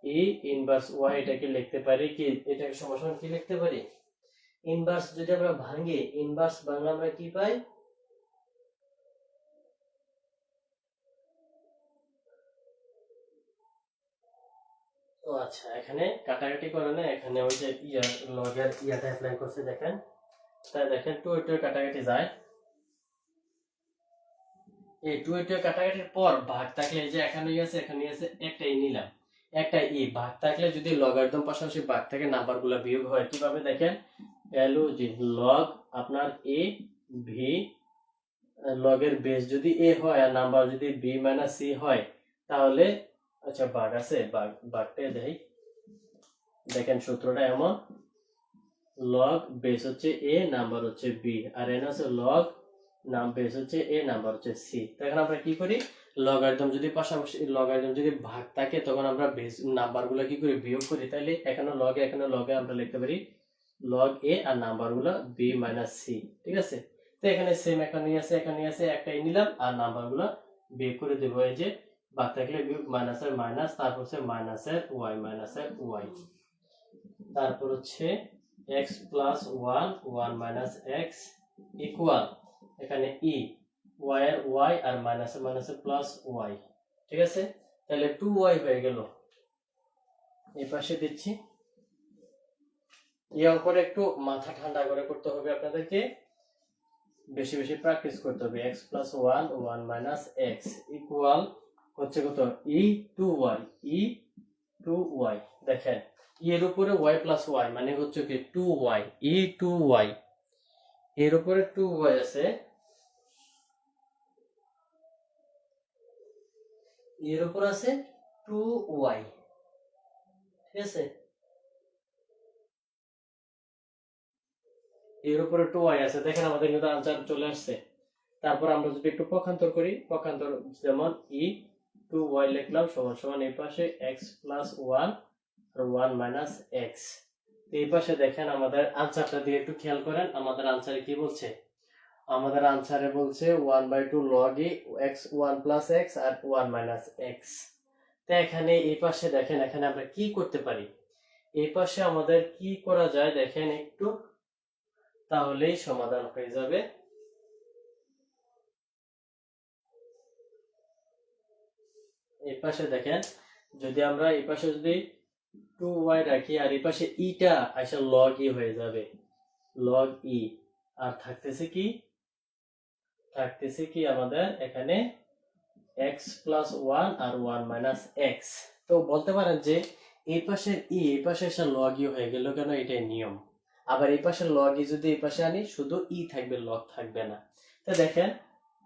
Speaker 1: ই ইনভার্স ওয়াই, এটাকে লিখতে পারি কি, এটাকে সমান কি লিখতে পারি, ইনভার্স যদি আমরা ভাঙি, ইনভার্স বাংলা আমরা কি পাই, ও আচ্ছা, এখানে কাটাকাটি করে না, এখানে ওই যে লগের ইয়াটা অ্যাপ্লাই করছে দেখেন, তাই দেখেন 2 2 কাটাকাটি যায়, এই 2 2 কাটাকাটির পর ভাগ থাকলে, এই যে এখানে আছে এখানে আছে, একটাই নিলাম, একটা ই ভাগ থাকলে যদি লগারিদম পাশাপাশি ভাগ থেকে নাম্বারগুলো বিয়োগ হয় কিভাবে দেখেন, ভ্যালু যে লগ আপনার এ ভি, লগের বেস যদি এ হয় আর নাম্বার যদি বি মাইনাস সি হয়, তাহলে আচ্ছা ভাগ আছে, ভাগটা দেই, দেখেন সূত্রটা এমন, লগ বেস হচ্ছে এ নাম্বার হচ্ছে বি আর এন হচ্ছে লগ নাম বেস হচ্ছে এ নাম্বার হচ্ছে সি। তখন আমরা কি করি, লগারিদম যদি পাশাপাশি লগারিদম যদি ভাগ থাকে তখন আমরা বেস নাম্বারগুলো কি করি বিয়োগ করি, তাহলে এখানে লগে আমরা লিখতে পারি লগ এ আর নাম্বারগুলো বি মাইনাস সি। ঠিক আছে, তো এখানে সেম এখানে আছে একটাই নিলাম আর নাম্বারগুলো বিয়োগ করে দেবো, এই যে ভাগ থাকলে বিয়োগ, মাইনাসের মাইনাস, তারপর হচ্ছে মাইনাসের ওয়াই, তারপর হচ্ছে x plus 1 1 minus x equal, এখানে ই y এর y আর মাইনাসে প্লাস y। ঠিক আছে, তাহলে 2y হয়ে গেল। এই পাশে দিচ্ছি, এই অঙ্কটা একটু মাথা ঠান্ডা করে করতে হবে আপনাদেরকে, বেশি বেশি প্র্যাকটিস করতে হবে। x plus 1 1 minus x equal হচ্ছে কত, e2y দেখেন, এর উপরে y প্লাস y মানে হচ্ছে কি 2y, e2y, এর উপরে 2y আছে, এর উপর আছে 2y। ঠিক আছে, এর উপরে 2y আছে, দেখেন আমাদের কিন্তু আনসার চলে আসছে। তারপর আমরা যদি একটু পক্ষান্তর করি, পক্ষান্তর যেমন e2y লিখলাম সমান সমান এই পাশে x প্লাস 1 আর 1 মাইনাস x। এই পাশে দেখেন আমাদের আনসারটা দিয়ে একটু খেয়াল করেন, আমাদের আনসারে কি বলছে, আমাদের আনসারে বলছে 1/2 log e x 1 plus x আর 1 মাইনাস x। তো এখানে এই পাশে দেখেন, এখানে আমরা কি করতে পারি, এই পাশে আমাদের কি করা যায় দেখেন একটু, তাহলেই সমাধান হয়ে যাবে। এই পাশে দেখেন, যদি আমরা এই পাশে যদি 2y রাখি আর এই পাশে ইটা আসলে log e হয়ে যাবে, log e, আর থাকতেছে কি আমাদের এখানে x প্লাস 1 আর 1 মাইনাস x। তো বলতে পারেন যে এই পাশের এই পাশে এসে log e হয়ে গেল কেন, এটাই নিয়ম। আবার এই পাশে log e যদি এই পাশে আনি শুধু থাকবে, log থাকবে না। তো দেখেন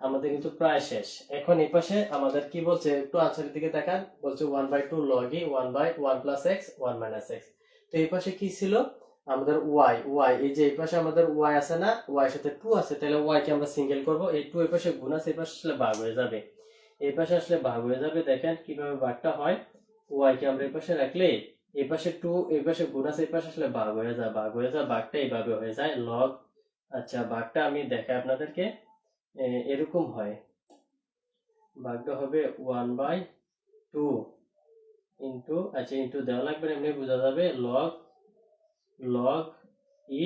Speaker 1: আমাদের কিন্তু প্রায় শেষ। এখন এই পাশে আমাদের কি বলছে, একটু আনসারের দিকে দেখান, বলছে 1/2 log e 1/1 plus x 1 minus x। তো এই পাশে কি ছিল আমাদের ওয়াই, এই যে এই পাশে আমাদের ওয়াই আছে না, ওয়াই সাথে 2 আছে, তাহলে ওয়াই কে আমরা সিঙ্গেল করব, এই 2 এই পাশে গুণ আছে, এই পাশে আসলে ভাগ হয়ে যাবে, এই পাশে আসলে ভাগ হয়ে যাবে। দেখেন কিভাবে ভাগটা হয়, ওয়াই কে আমরা এই পাশে রাখলে এই পাশে 2 এই পাশে গুণ আছে, এই পাশে আসলে ভাগ হয়ে যায়, ভাগটা এইভাবে হয়ে যায় লগ। আচ্ছা ভাগটা আমি দেখাই আপনাদেরকে, এরকম হয়, ভাগটা হবে 1/2 ইন্টু, আচ্ছা ইন্টু দেওয়া লাগবে, এমনি বোঝা যাবে, লগ লগ ই,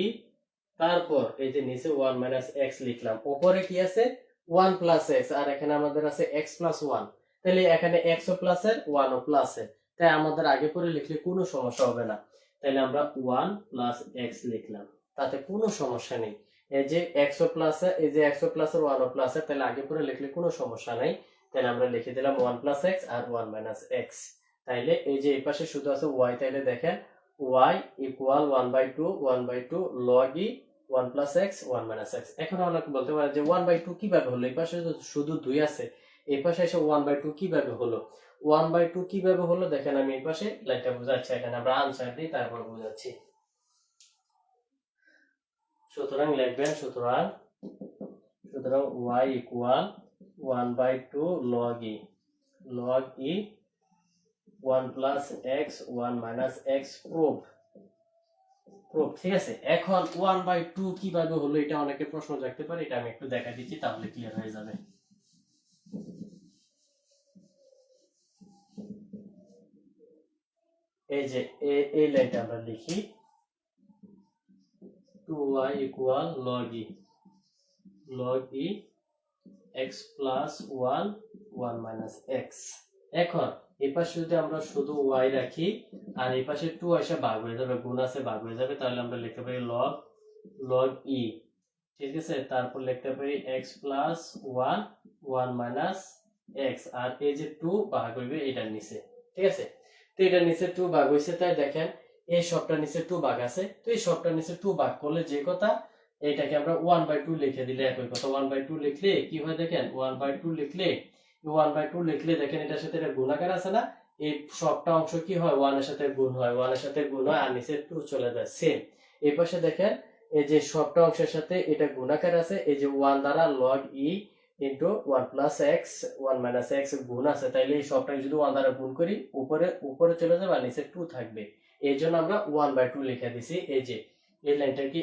Speaker 1: তারপর এই যে নিচে 1 মাইনাস এক্স লিখলাম, উপরে কি আছে 1 প্লাস এক্স, আর এখানে আমাদের আছে এক্স প্লাস 1, তাহলে এখানে এক্স ও প্লাসের 1 ও প্লাসের, তাই আমাদের আগে পরে লিখলে কোনো সমস্যা হবে না, তাহলে আমরা 1 প্লাস এক্স লিখলাম, তাতে কোনো সমস্যা নেই। এই যে এক্স ও প্লাসে, এই যে এক্স ও প্লাসের 1 ও প্লাসের, তাহলে আগে পরে লিখলে কোনো সমস্যা নাই, তাহলে আমরা লিখে দিলাম 1 প্লাস এক্স আর 1 মাইনাস এক্স। তাইলে এই যে এই পাশে শুধু আছে ওয়াই, তাইলে দেখেন y equal 1/2 log e 1 plus x 1 minus x। এখন অনেকে বলতে পারে যে 1/2 কিভাবে হলো, এই পাশে শুধু 2 আছে, এই পাশে এসে 1/2 কিভাবে হলো, 1/2 কিভাবে হলো দেখেন, আমি এই পাশে লাইনটা বোঝাচ্ছি, এখানে আমরা আনসার দিই তারপর বোঝাচ্ছি। সুতরাং লিখবেন, সুতরাং y equal 1/2 log e 1 plus x 1 minus x proof, ঠিক আছে। এখন 1/2 কিভাবে হলো এটা অনেকে প্রশ্ন রাখতে পারে, এটা আমি একটু দেখা দিচ্ছি তাহলে ক্লিয়ার হয়ে যাবে। এই যে এই লাইনটা আমরা লিখি 2y equal log e x plus 1 1 minus x। এখন এই পাশে যদি আমরা শুধু y রাখি আর এই পাশে 2 এসে ভাগ হয়ে যাবে, গুণ আছে ভাগ হয়ে যাবে, তাহলে আমরা লিখতে পারি log e, ঠিক আছে। তারপর লিখতে পারি x plus 1 1 minus x, আর এই যে 2 ভাগ হইবে এটার নিচে, ঠিক আছে। তো এটার নিচে 2 ভাগ হইছে, তাই দেখেন এই সবটার নিচে 2 ভাগ আছে, তো এই সবটার নিচে 2 ভাগ করলে যে কথা, এটাকে আমরা 1/2 লিখে দিলে একই কথা। 1/2 লিখলে কি হয় দেখেন, 1/2 লিখলে দেখেন এটার সাথে এটা গুণাকার আছে না, এই সবটা অংশ কি হয় 1 এর সাথে গুণ হয়, 1 এর সাথে গুণ হয় আর নিচে 2 চলে যায়, সেম। এই পাশে দেখেন এই যে সবটা অংশের সাথে এটা গুণাকার আছে, এই যে 1 দ্বারা log e into 1 plus x 1 minus x গুণ আছে, তাইলে এই সবটাকে যদি 1 দ্বারা গুণ করি উপরে চলে যাবে আর নিচে 2 থাকবে, এই জন্য আমরা 1/2 লিখে দিছি। এই যে এই লাইনটা কি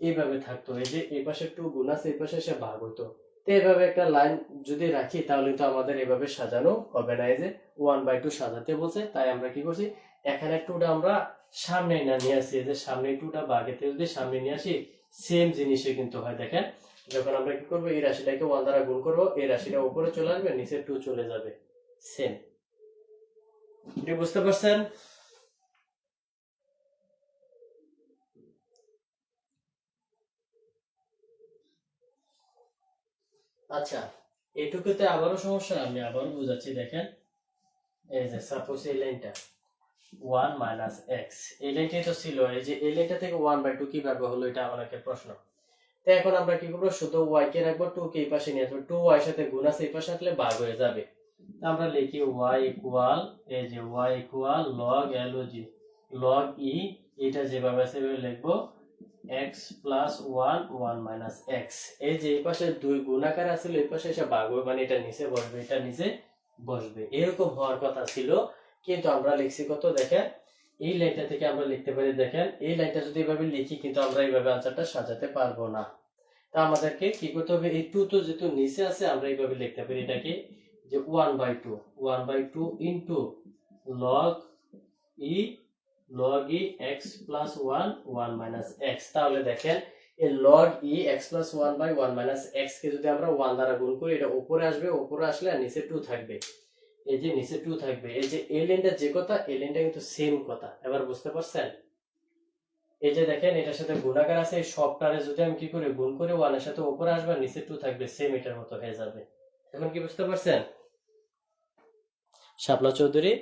Speaker 1: এইভাবে থাকতো, এই যে এই পাশে 2 গুণ আছে, এই পাশে এসে ভাগ হতো, তো এইভাবে একটা লাইন যদি রাখি তাহলে তো আমাদের এইভাবে সাজানো হবে না, এই যে 1/2 সাজাতে বলছে, তাই আমরা কি করছি এখানে 2টা আমরা সামনে না নিয়ে আসি, এই যে সামনে 2টা ভাগেতে যদি সামনে নিয়ে আসি সেম জিনিসই কিন্তু হয়। দেখেন যখন আমরা কি করব, এই রাশিটাকে 1 দ্বারা গুণ করব, এই রাশিটা উপরে চলে আসবে, নিচে 2 চলে যাবে, সেম। এটা বুঝতে পারছেন? আচ্ছা এটুকুতে আবারও সমস্যা, আমি আবারও বুঝাচ্ছি, দেখেন এই যে সাপোজ এই লাইনটা 1 মাইনাস এক্স, এই লাইনটাই তো ছিল, এই যে এই লাইনটা থেকে 1/2 কিভাবে হলো এটা অনেকের প্রশ্ন। তো এখন আমরা কি করবো, শুধু y কে রাখবো, 2 কে এই পাশে নিয়ে আসবো, 2 y সাথে গুণ আছে, এই পাশে আসলে ভাগ হয়ে যাবে, আমরা লিখি y ইকুয়াল, এই যে y ইকুয়াল log e, এটা যেভাবে আছে সেভাবে লিখবো x প্লাস 1 1 মাইনাস x। এই যে এই পাশে 2 গুণাকার আছে, এই পাশে এসে ভাগ হবে, মানে এটা নিচে বসবে, এটা নিচে বসবে, এরকম হওয়ার কথা ছিল, কিন্তু আমরা লিখছি কত দেখেন, এই লাইনটা থেকে আমরা লিখতে পারি, দেখেন এই লাইনটা যদি এইভাবে লিখি কিন্তু আমরা এইভাবে আনসারটা সাজাতে পারবো না, তা আমাদেরকে কি করতে হবে, এই 2 তো যেহেতু নিচে আছে আমরা এইভাবে লিখতে পারি এটাকে যে 1/2 into log e x plus 1 1 minus x। তাহলে দেখেন এই log e x plus 1/1 minus x কে যদি আমরা 1 দ্বারা গুণ করি, এটা উপরে আসবে, উপরে আসলে আর নিচে 2 থাকবে, এই যে নিচে 2 থাকবে, এই যে এই লাইনটা যে কথা এই লাইনটা কিন্তু সেম কথা, এবার বুঝতে পারছেন? এই যে দেখেন এটার সাথে গুণাকার আছে, এই সবটারে যদি আমি কি করে গুণ করে 1 এর সাথে উপরে আসবে আর নিচে 2 থাকবে, সেম এটার মতো হয়ে যাবে। এখন কি বুঝতে পারছেন শাপলা চৌধুরী?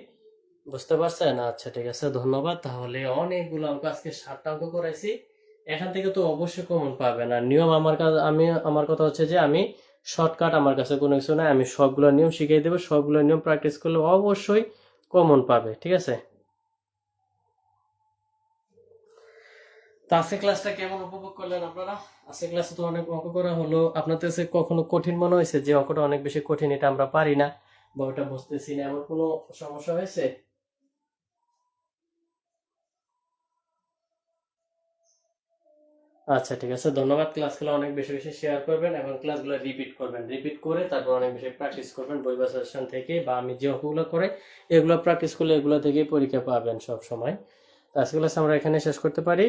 Speaker 1: বুঝতে পারছেন? আচ্ছা ঠিক আছে, ধন্যবাদ। তাহলে অনেকগুলো অঙ্ক, আজকে 7টা অঙ্ক করাইছি, এখান থেকে তো অবশ্যই কমন পাবেন। আর নিয়ম আমার কথা হচ্ছে যে আমি শর্টকাট, আমার কাছে কোনো কিছু নাই, আমি সবগুলো নিয়ম শিখিয়ে দেবো, সবগুলো নিয়ম প্র্যাকটিস করলে অবশ্যই কমন পাবে, ঠিক আছে। তো আজকে ক্লাসটা কেমন উপভোগ করলেন আপনারা? আজকে ক্লাসে তো অনেক অঙ্ক করা হলো। আপনাদের কাছে কখনো কঠিন মনে হয়েছে যে অঙ্কটা অনেক বেশি কঠিন, এটা আমরা পারি না বা ওটা বুঝতেছি না, এমন কোনো সমস্যা হয়েছে? আচ্ছা ঠিক আছে, ধন্যবাদ। ক্লাসগুলো অনেক বেশি বেশি শেয়ার করবেন এবং ক্লাসগুলো রিপিট করবেন, রিপিট করে তারপর অনেক বেশি প্র্যাকটিস করবেন বই বা সাজেশন থেকে, বা আমি যে অঙ্কগুলো করে এগুলো প্র্যাকটিস করলে এগুলো থেকে পরীক্ষা পাবেন সব সময়। তো আজকে ক্লাস আমরা এখানে শেষ করতে পারি।